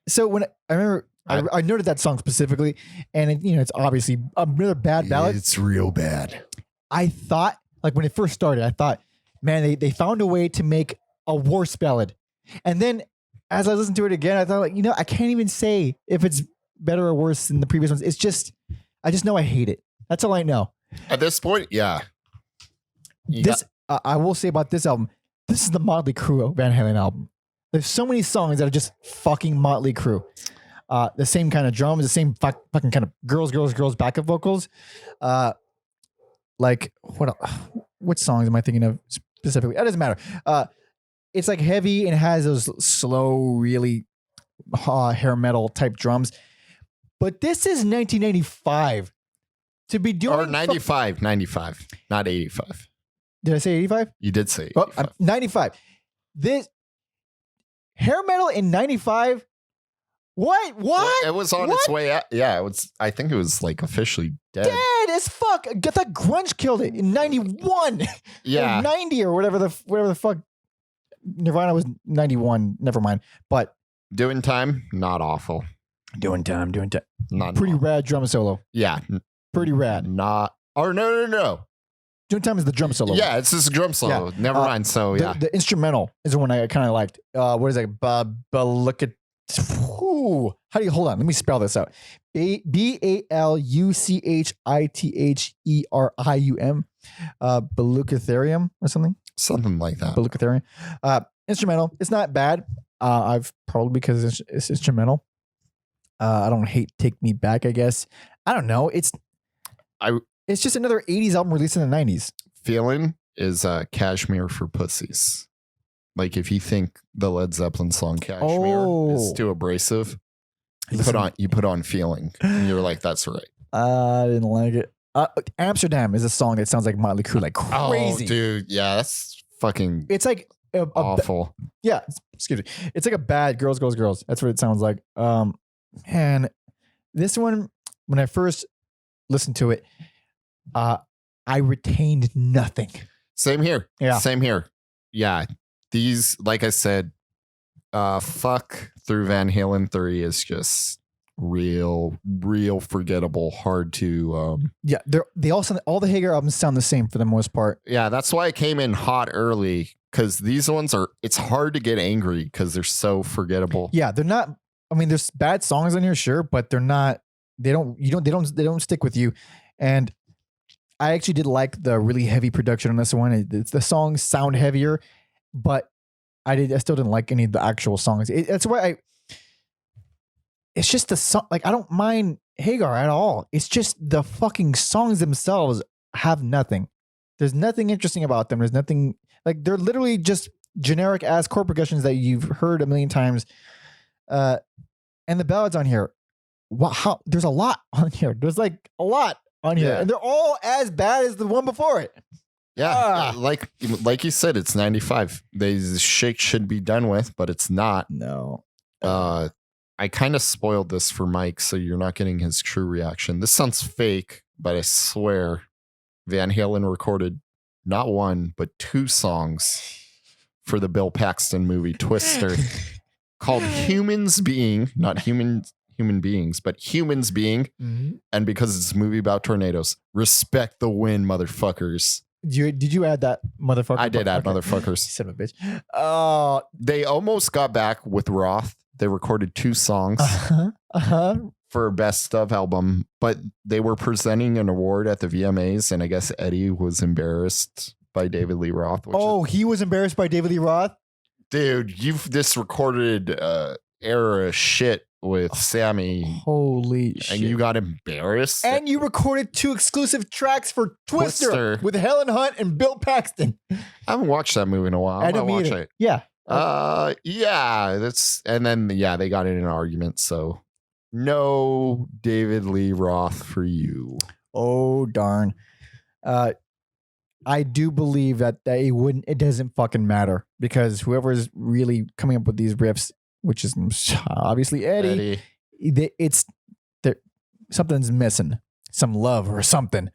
So when I remember... I noted that song specifically, and it's obviously another bad ballad.
It's real bad.
I thought, like when it first started, I thought, man, they found a way to make a worse ballad. And then as I listened to it again, I thought, like, I can't even say if it's better or worse than the previous ones. It's just, I just know I hate it. That's all I know.
At this point, yeah.
I will say about this album, this is the Motley Crue Van Halen album. There's so many songs that are just fucking Motley Crue. The same kind of drums, the same fucking kind of girls backup vocals. Like what songs am I thinking of specifically? It doesn't matter. It's like heavy and has those slow, really hair metal type drums. But this is 1995 to be doing
or 95, not 85.
Did I say 85?
You did say 85.
Oh, 95. This hair metal in 95. What?
Well, it was on its way out. Yeah, it was. I think it was like officially dead.
Dead as fuck. I thought grunge killed it in 91.
Yeah.
Or 90 or whatever the fuck. Nirvana was 91. Never mind. But
Doing Time, not awful.
Doing Time.
Not
pretty
awful.
rad drum solo.
Yeah.
Pretty rad.
Not. Or no.
Doing Time is the drum solo.
Yeah, it's just a drum solo.
Yeah.
Never mind. So yeah.
The instrumental is the one I kind of liked. What is that? Look at. How do you hold on? Let me spell this out. Baluchitherium. Baluchitherium or something.
Something like that.
Baluchitherium. Instrumental. It's not bad. I've probably because it's instrumental. I don't hate Take Me Back, I guess. I don't know. It's just another 80s album released in the 90s.
Feeling is Cashmere for Pussies. Like if you think the Led Zeppelin song Cashmere is too abrasive, you put on Feeling. And you're like, that's right.
I didn't like it. Amsterdam is a song that sounds like Motley Crue, like crazy.
Oh, dude. Yeah, that's fucking
it's like
awful.
Yeah, excuse me. It's like a bad Girls. That's what it sounds like. And this one, when I first listened to it, I retained nothing.
Same here.
Yeah.
Same here. Yeah. These, like I said, fuck through Van Halen 3 is just real forgettable, hard to
Yeah, they all sound, all the Hagar albums sound the same for the most part.
yeah, that's why I came in hot early, because these ones are, it's hard to get angry because they're so forgettable.
Yeah, they're not. I mean, there's bad songs on here, sure, but they're not. They don't stick with you. And I actually did like the really heavy production on this one. The songs sound heavier, but I still didn't like any of the actual songs. That's why it's just the song. Like, I don't mind Hagar at all. It's just the fucking songs themselves have nothing. There's nothing interesting about them. There's nothing, like, they're literally just generic ass chord progressions that you've heard a million times. And the ballads on here, wow, there's a lot on here. There's like a lot on here, and they're all as bad as the one before it.
Yeah, like you said, it's 95. The shake should be done with, but it's not.
No.
I kind of spoiled this for Mike, so you're not getting his true reaction. This sounds fake, but I swear Van Halen recorded not one, but 2 songs for the Bill Paxton movie Twister called Humans Being, not human beings, but Humans Being.
Mm-hmm. And
because it's a movie about tornadoes, respect the wind, motherfuckers.
Did you add that motherfucker?
I did add motherfuckers.
Son of a bitch.
They almost got back with Roth. They recorded 2 songs for Best of album, but they were presenting an award at the VMAs, and I guess Eddie was embarrassed by David Lee Roth.
He was embarrassed by David Lee Roth?
Dude, you've just recorded era shit with Sammy.
Holy shit.
And you got embarrassed?
And you recorded 2 exclusive tracks for Twister. With Helen Hunt and Bill Paxton.
I haven't watched that movie in a while.
I don't
watch
either.
it.
Yeah.
Yeah, they got in an argument. So no David Lee Roth for you.
Oh, darn. I do believe that it doesn't fucking matter, because whoever's really coming up with these riffs, which is obviously Eddie. Something's missing, some love or something,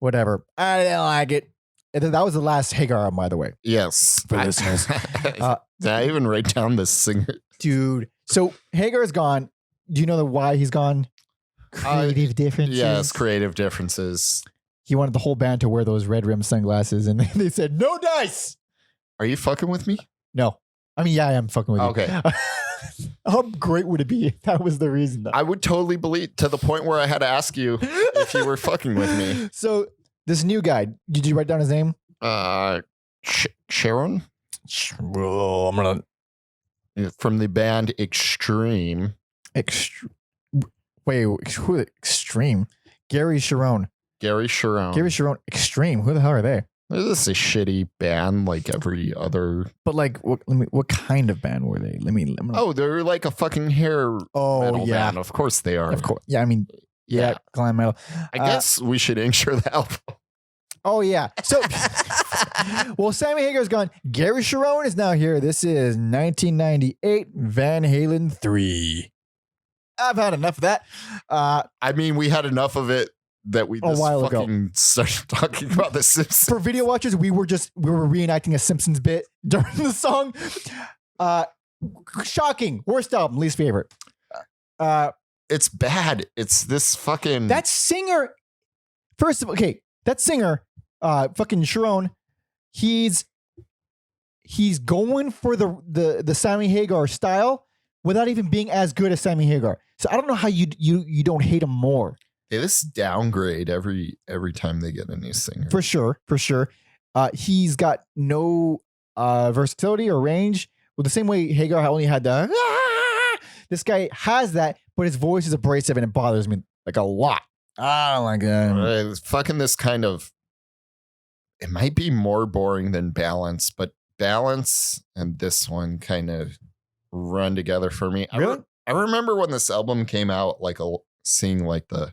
whatever. I didn't like it. That was the last Hagar album, by the way.
Yes.
For listeners.
Did I even write down this singer?
Dude. So Hagar's gone. Do you know why he's gone? Creative differences.
Yes, creative differences.
He wanted the whole band to wear those red rim sunglasses, and they said, no dice.
Are you fucking with me?
No. I mean, yeah, I am fucking with you.
Okay.
How great would it be if that was the reason, though?
I would totally believe, to the point where I had to ask you if you were fucking with me.
So this new guy, did you write down his name?
Sharon?
Oh, I'm gonna.
From the band Extreme.
Wait, who? Extreme? Gary Sharon.
Gary Sharon.
Extreme. Who the hell are they?
This is a shitty band like every other.
But like, what kind of band were they?
Oh, they're like a fucking hair metal band. Of course they are.
Of course. Yeah, I mean, yeah, glam metal.
I guess we should intro the album.
Oh, yeah. So, well, Sammy Hagar's gone. Gary Sharon is now here. This is 1998 Van Halen 3. I've had enough of that.
I mean, we had enough of it that we just fucking started talking about The Simpsons.
For video watchers, we were reenacting a Simpsons bit during the song. Shocking. Worst album, least favorite.
It's bad. It's this fucking...
That singer... First of all, okay, that singer... fucking Sharon, he's going for the Sammy Hagar style without even being as good as Sammy Hagar. So I don't know how you don't hate him more.
Yeah, this downgrade every time they get a new singer.
For sure. He's got no versatility or range. Well, the same way Hagar only had the this guy has that, but his voice is abrasive and it bothers me like a lot. I don't like it.
It's fucking this kind of... It might be more boring than Balance, but Balance and this one kind of run together for me.
Really?
I remember when this album came out, like seeing like the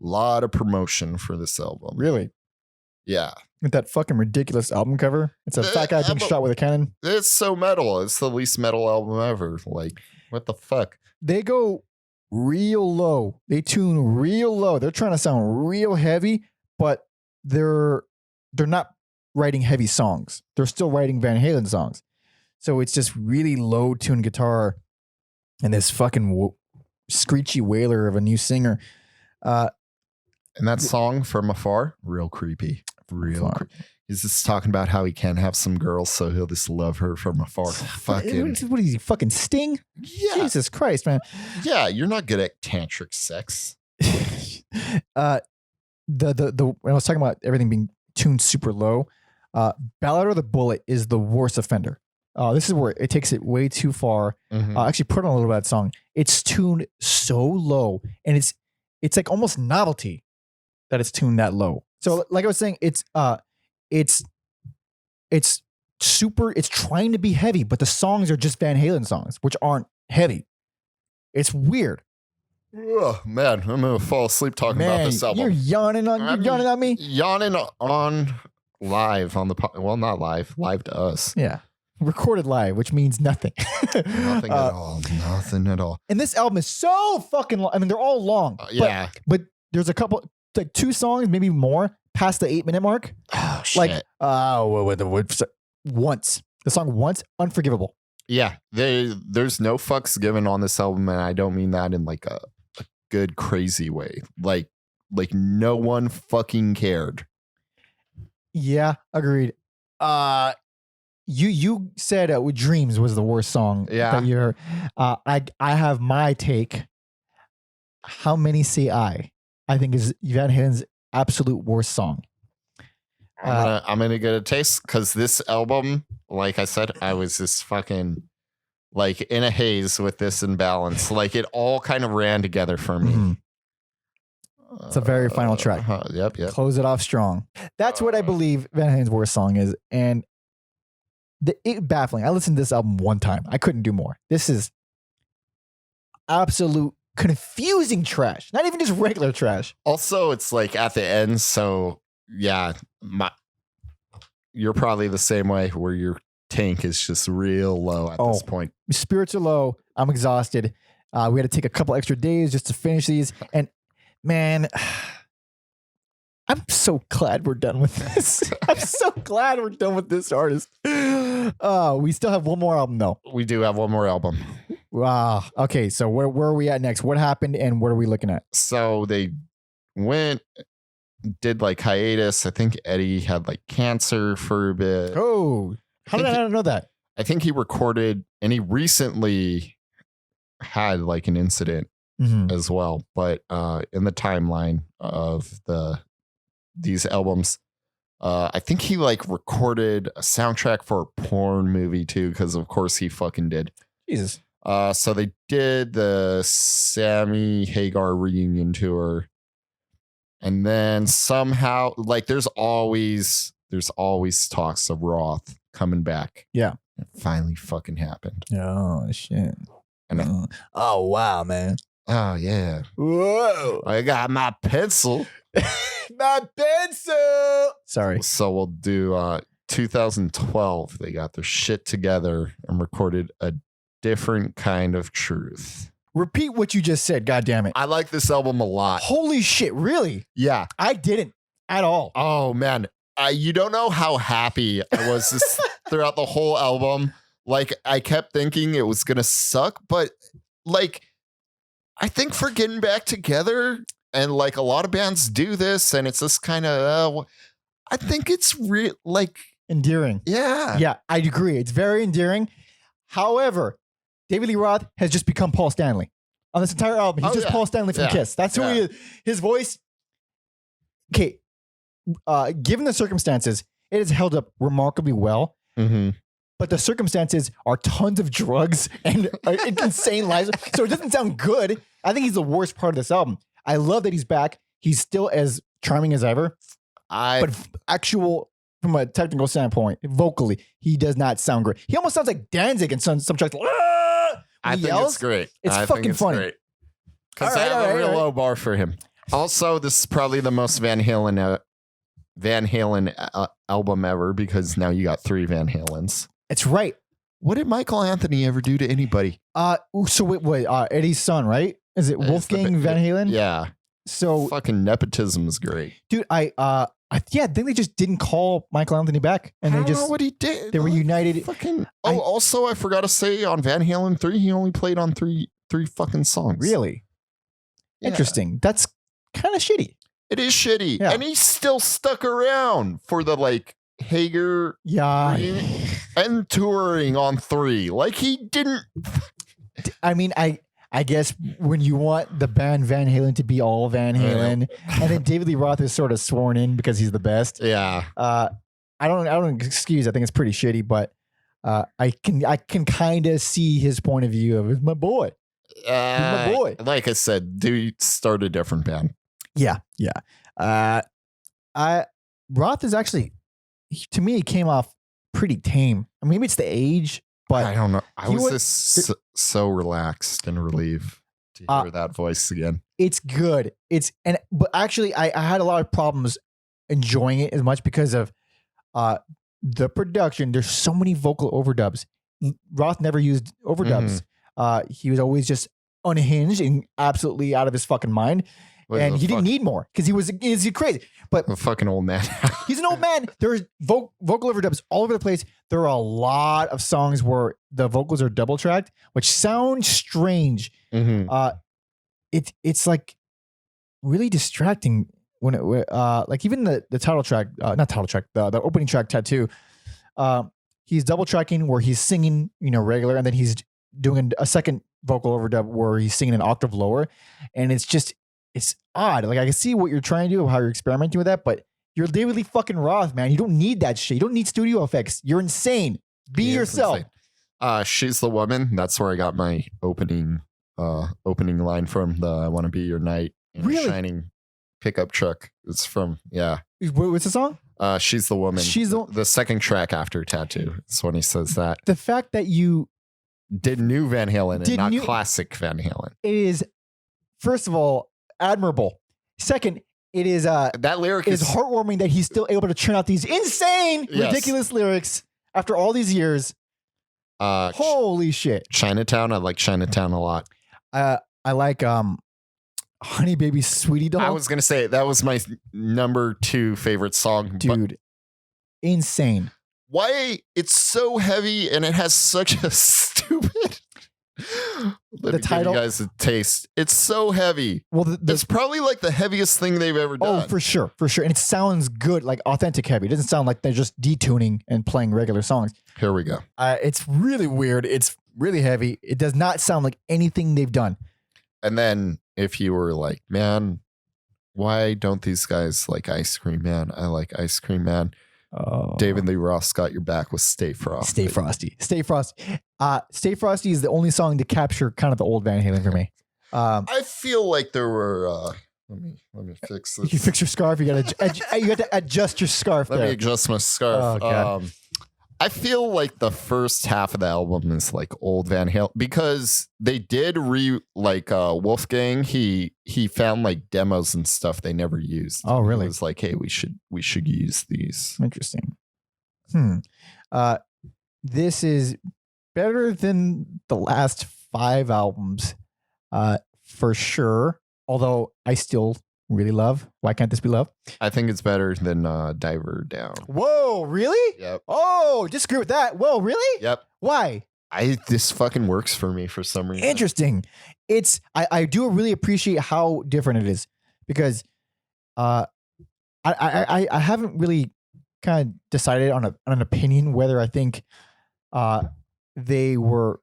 lot of promotion for this album.
Really?
Yeah.
With that fucking ridiculous album cover. It's a fat guy being shot with a cannon.
It's so metal. It's the least metal album ever. Like, what the fuck?
They go real low. They tune real low. They're trying to sound real heavy, but they're not writing heavy songs. They're still writing Van Halen songs. So it's just really low tuned guitar and this fucking screechy wailer of a new singer.
And that song From Afar, real creepy. He's just talking about how he can't have some girls, so he'll just love her from afar. Fucking.
What is he, fucking Sting?
Yeah.
Jesus Christ, man.
Yeah, you're not good at tantric sex.
When I was talking about everything being tuned super low, Ballad of the Bullet is the worst offender. This is where it takes it way too far. Actually, put on a little bit of that song. It's tuned so low, and it's like almost novelty that it's tuned that low. So, like I was saying, it's super. It's trying to be heavy, but the songs are just Van Halen songs, which aren't heavy. It's weird.
Oh, man, I'm gonna fall asleep talking about this album.
You're yawning at me.
Yawning on live on the not live to us.
Yeah. Recorded live, which means nothing.
Nothing at all. Nothing at all.
And this album is so fucking long. I mean, they're all long.
Yeah.
But there's a couple, like 2 songs, maybe more, past the 8-minute mark.
Oh, shit.
Once. The song Once, unforgivable.
Yeah. There's no fucks given on this album, and I don't mean that in like a good, crazy way. Like no one fucking cared.
Yeah, agreed. You said Dreams was the worst song that you heard. I have my take. How Many Say I think is Van Halen's absolute worst song.
I'm gonna get a taste because this album, like I said, I was just fucking like in a haze with this imbalance. Like it all kind of ran together for me.
Mm-hmm. It's a very final track.
Yep.
Close it off strong. That's what I believe Van Halen's worst song is, and it baffling. I listened to this album one time. I couldn't do more. This is absolute confusing trash. Not even just regular trash.
Also, it's like at the end. So yeah, you're probably the same way where your tank is just real low at this point.
Spirits are low. I'm exhausted. We had to take a couple extra days just to finish these. And man, I'm so glad we're done with this. I'm so glad we're done with this artist. We still have one more album though.
We do have one more album.
Wow. Okay, so where are we at next? What happened and what are we looking at?
So they did like hiatus. I think Eddie had like cancer for a bit.
Oh, how did I not know that?
I think he recorded and he recently had like an incident as well. But in the timeline of these albums, I think he like recorded a soundtrack for a porn movie too, because of course he fucking did.
Jesus.
So they did the Sammy Hagar reunion tour. And then somehow, like, there's always talks of Roth coming back.
Yeah.
It finally fucking happened.
Oh, shit.
And
oh, wow, man.
Oh, yeah.
Whoa.
I got my pencil.
My pencil. Sorry.
So we'll do 2012. They got their shit together and recorded A Different Kind of Truth.
Repeat what you just said. God damn it.
I like this album a lot.
Holy shit. Really?
Yeah.
I didn't at all.
Oh, man. You don't know how happy I was throughout the whole album. Like, I kept thinking it was going to suck, but like, I think for getting back together, and like a lot of bands do this, and it's just kind of, I think it's like
endearing.
Yeah.
Yeah, I agree. It's very endearing. However, David Lee Roth has just become Paul Stanley on this entire album. He's Paul Stanley from Kiss. That's who he is. His voice. Okay. Given the circumstances, it has held up remarkably well.
Mm-hmm.
But the circumstances are tons of drugs and insane lives. So it doesn't sound good. I think he's the worst part of this album. I love that he's back. He's still as charming as ever. But from a technical standpoint, vocally, he does not sound great. He almost sounds like Danzig in some tracks.
I think it's great.
It's fucking funny.
Because I have a real low bar for him. Also, this is probably the most Van Halen album ever, because now you got 3 Van Halens.
It's right.
What did Michael Anthony ever do to anybody?
So wait, Eddie's son, right? Is it Wolfgang Van Halen?
Yeah.
So
fucking nepotism is great,
dude. I think they just didn't call Michael Anthony back, and
I don't know what he did.
They were united.
Also, I forgot to say on Van Halen 3, he only played on 3 3 fucking songs.
Really?
Yeah.
Interesting. That's kind of shitty.
It is shitty.
Yeah.
And he still stuck around for the like Hagar
Yeah.
and touring on 3. Like he didn't.
I mean, I guess when you want the band Van Halen to be all Van Halen, and then David Lee Roth is sort of sworn in because he's the best.
Yeah.
I don't excuse. I think it's pretty shitty, but I can kind of see his point of view of it's my boy. He's my boy.
Like I said, dude, start a different band.
Yeah. Roth is actually, to me, he came off pretty tame. I mean, maybe it's the age, but
I don't know. I was just so relaxed and relieved to hear that voice again.
It's good. But actually, I had a lot of problems enjoying it as much because of the production. There's so many vocal overdubs. Roth never used overdubs. He was always just unhinged and absolutely out of his fucking mind. And he didn't need more because he's crazy. But
a fucking old man.
He's an old man. There's vocal overdubs all over the place. There are a lot of songs where the vocals are double tracked, which sounds strange. It's like really distracting when it like even the title track, not title track, the opening track, Tattoo. He's double tracking where he's singing, regular, and then he's doing a second vocal overdub where he's singing an octave lower, and it's odd. Like I can see what you're trying to do, how you're experimenting with that, but you're David Lee fucking Roth, man. You don't need that shit. You don't need studio effects. You're insane. Be yourself.
She's the woman. That's where I got my opening line from. The I Want to Be Your Knight in a Shining pickup truck. It's from
What's the song?
She's the Woman.
She's
the second track after Tattoo. That's when he says that.
The fact that you
did new Van Halen and not classic Van Halen.
It is, first of all, admirable. Second, it is
that lyric
is heartwarming that he's still able to churn out these insane, ridiculous lyrics after all these years. Holy shit.
Chinatown. I like Chinatown a lot.
I like Honey Baby Sweetie Doll.
I was gonna say that was my number 2 favorite song.
Dude, insane.
Why it's so heavy and it has such a stupid
the title,
give you guys a taste. It's so heavy.
Well,
it's probably like the heaviest thing they've ever done.
Oh, for sure, and it sounds good, like authentic heavy. It doesn't sound like they're just detuning and playing regular songs.
Here we go.
It's really weird. It's really heavy. It does not sound like anything they've done.
And then if you were like, man, why don't these guys like Ice Cream Man? I like Ice Cream Man.
Oh.
David Lee Roth got your back with Stay Frosty.
Stay Frosty. Stay Frosty is the only song to capture kind of the old Van Halen for me.
I feel like there were. Let me fix this.
You fix your scarf. You got to adjust your scarf.
Let me adjust my scarf.
Oh, God.
I feel like the first half of the album is like old Van Halen because they did Wolfgang. He found like demos and stuff they never used.
Oh, really?
It was like, hey, we should use these.
Interesting. This is better than the last 5 albums, for sure. Although I still really love Why Can't This Be Love?
I think it's better than Diver Down.
Whoa, really?
Yep.
Oh, disagree with that. Whoa, really?
Yep.
Why?
This fucking works for me for some reason.
Interesting. I do really appreciate how different it is because I haven't really kind of decided on an opinion whether I think they were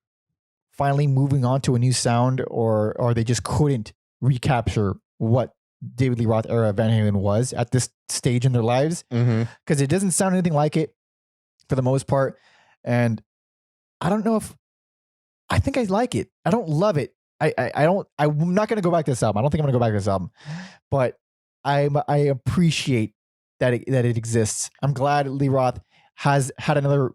finally moving on to a new sound or they just couldn't recapture what David Lee Roth era Van Halen was at this stage in their lives, because it doesn't sound anything like it for the most part. And I don't know if I think I like it. I don't love it. I'm not going to go back to this album. I don't think I'm going to go back to this album, but I appreciate that it exists. I'm glad Lee Roth has had another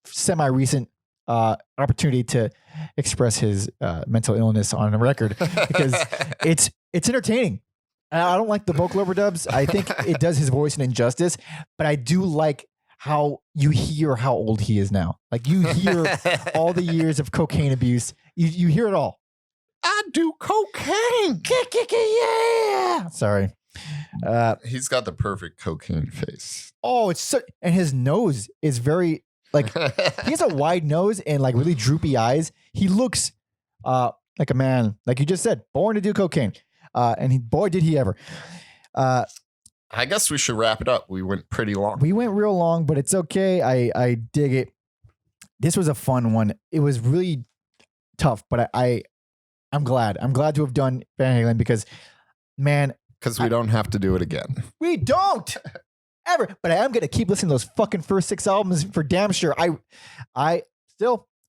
semi-recent opportunity to express his mental illness on a record because it's entertaining. I don't like the vocal overdubs. I think it does his voice an injustice, but I do like how you hear how old he is now. Like you hear all the years of cocaine abuse. You hear it all.
I do cocaine.
Yeah. Sorry.
He's got the perfect cocaine face.
Oh, it's so, and his nose is very like he has a wide nose and like really droopy eyes. He looks like a man, like you just said, born to do cocaine. Boy, did he ever.
I guess we should wrap it up. We went pretty long.
We went real long, but it's okay. I dig it. This was a fun one. It was really tough, but I'm glad. I'm glad to have done Van Halen because, man.
Because we don't have to do it again.
We don't ever. But I am going to keep listening to those fucking first 6 albums for damn sure. I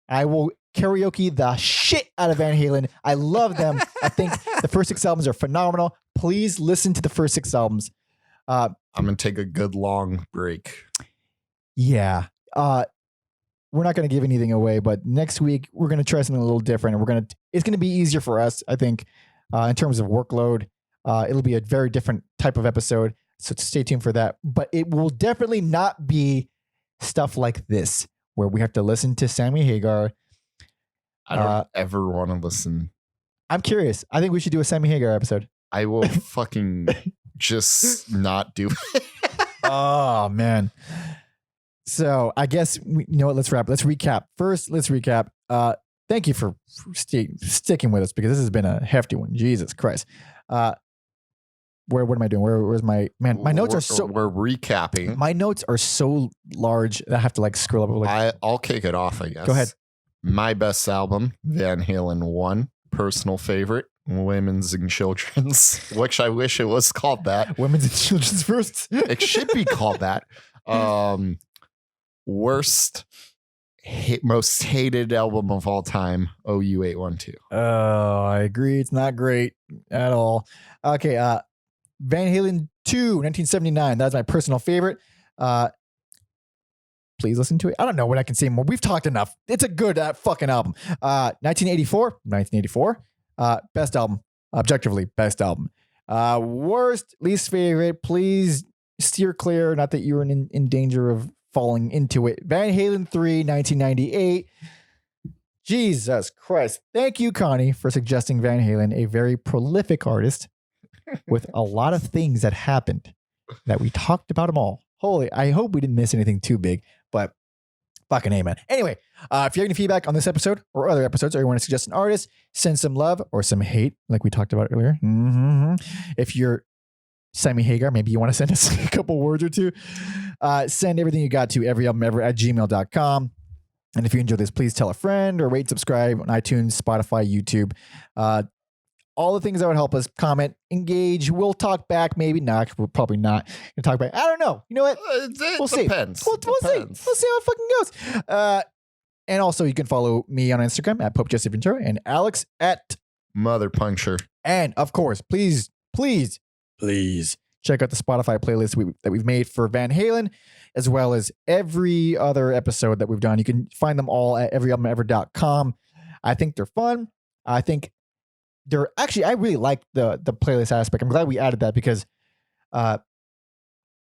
will karaoke the shit out of Van Halen. I love them. I think the first 6 albums are phenomenal. Please listen to the first 6 albums.
I'm going to take a good long break.
Yeah. We're not going to give anything away, but next week we're going to try something a little different. And it's going to be easier for us, I think, in terms of workload. It'll be a very different type of episode. So stay tuned for that. But it will definitely not be stuff like this, where we have to listen to Sammy Hagar.
I don't ever want to listen.
I'm curious. I think we should do a Sammy Hagar episode.
I will fucking just not do it.
Oh, man. So I guess, you know what, let's wrap. Let's recap. First, let's recap. Thank you for sticking with us because this has been a hefty one. Jesus Christ. What am I doing? Where's my notes are so.
We're recapping.
My notes are so large that I have to like scroll up.
I'll kick it off, I guess.
Go ahead.
My best album, Van Halen 1, personal favorite, Women's and Children's, which I wish it was called that.
Women's and Children's first.
It should be called that. Worst, most hated album of all time, OU812.
Oh, I agree. It's not great at all. Okay, Van Halen 2, 1979. That's my personal favorite. Please listen to it. I don't know what I can say more. We've talked enough. It's a good fucking album. 1984. Best album. Objectively, best album. Worst, least favorite. Please steer clear. Not that you're in danger of falling into it. Van Halen 3, 1998. Jesus Christ. Thank you, Connie, for suggesting Van Halen, a very prolific artist with a lot of things that happened that we talked about them all. Holy, I hope we didn't miss anything too big, but fucking amen. Anyway, if you have any feedback on this episode or other episodes, or you want to suggest an artist, send some love or some hate, like we talked about earlier. Mm-hmm. If you're Sammy Hagar, maybe you want to send us a couple words or two. Send everything you got to everyalbumever@gmail.com. And if you enjoyed this, please tell a friend or rate, subscribe on iTunes, Spotify, YouTube. All the things that would help us. Comment, engage. We'll talk back. Maybe not. We're probably not going to talk back. I don't know. You know what?
We'll see. Depends.
We'll see. We'll see how it fucking goes. And also, you can follow me on Instagram at Pope Jesse Ventura and Alex at
Mother Puncture.
And of course, please check out the Spotify playlist that we've made for Van Halen, as well as every other episode that we've done. You can find them all at everyalbumever.com. I think they're fun. I think they're actually, I really like the playlist aspect. I'm glad we added that because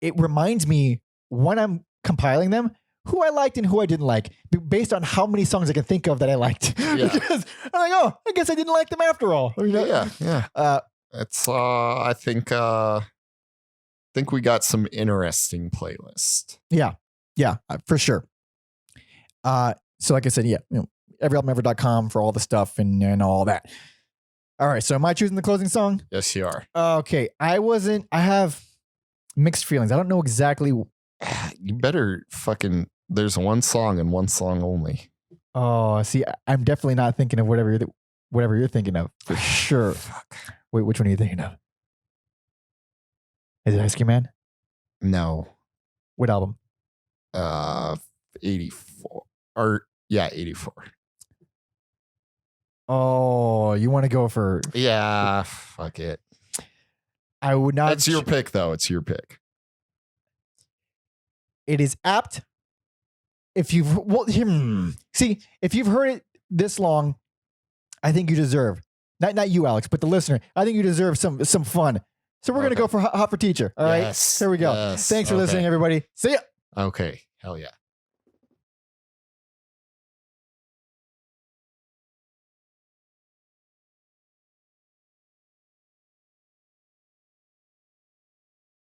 it reminds me when I'm compiling them, who I liked and who I didn't like, based on how many songs I can think of that I liked.
Yeah.
Because I'm like, oh, I guess I didn't like them after all. You know?
Yeah. It's I think we got some interesting playlist.
Yeah, for sure. So like I said, everyalbumever.com for all the stuff and all that. All right, so am I choosing the closing song?
Yes, you are.
Okay, I have mixed feelings. I don't know exactly.
You better fucking, there's one song and one song only.
Oh, see, I'm definitely not thinking of whatever you're thinking of for sure.
Fuck.
Wait, which one are you thinking of? Is it Ice Cream Man?
No.
What album?
84. Or, yeah, 84.
Oh, you want to go for...
Yeah, fuck it.
I would not...
It's your pick, though. It's your pick.
It is apt. If you've... See, if you've heard it this long, I think you deserve... Not you, Alex, but the listener. I think you deserve some fun. So we're going to go for Hot for Teacher. All right? Here we go.
Yes.
Thanks for listening, everybody. See ya.
Okay. Hell yeah.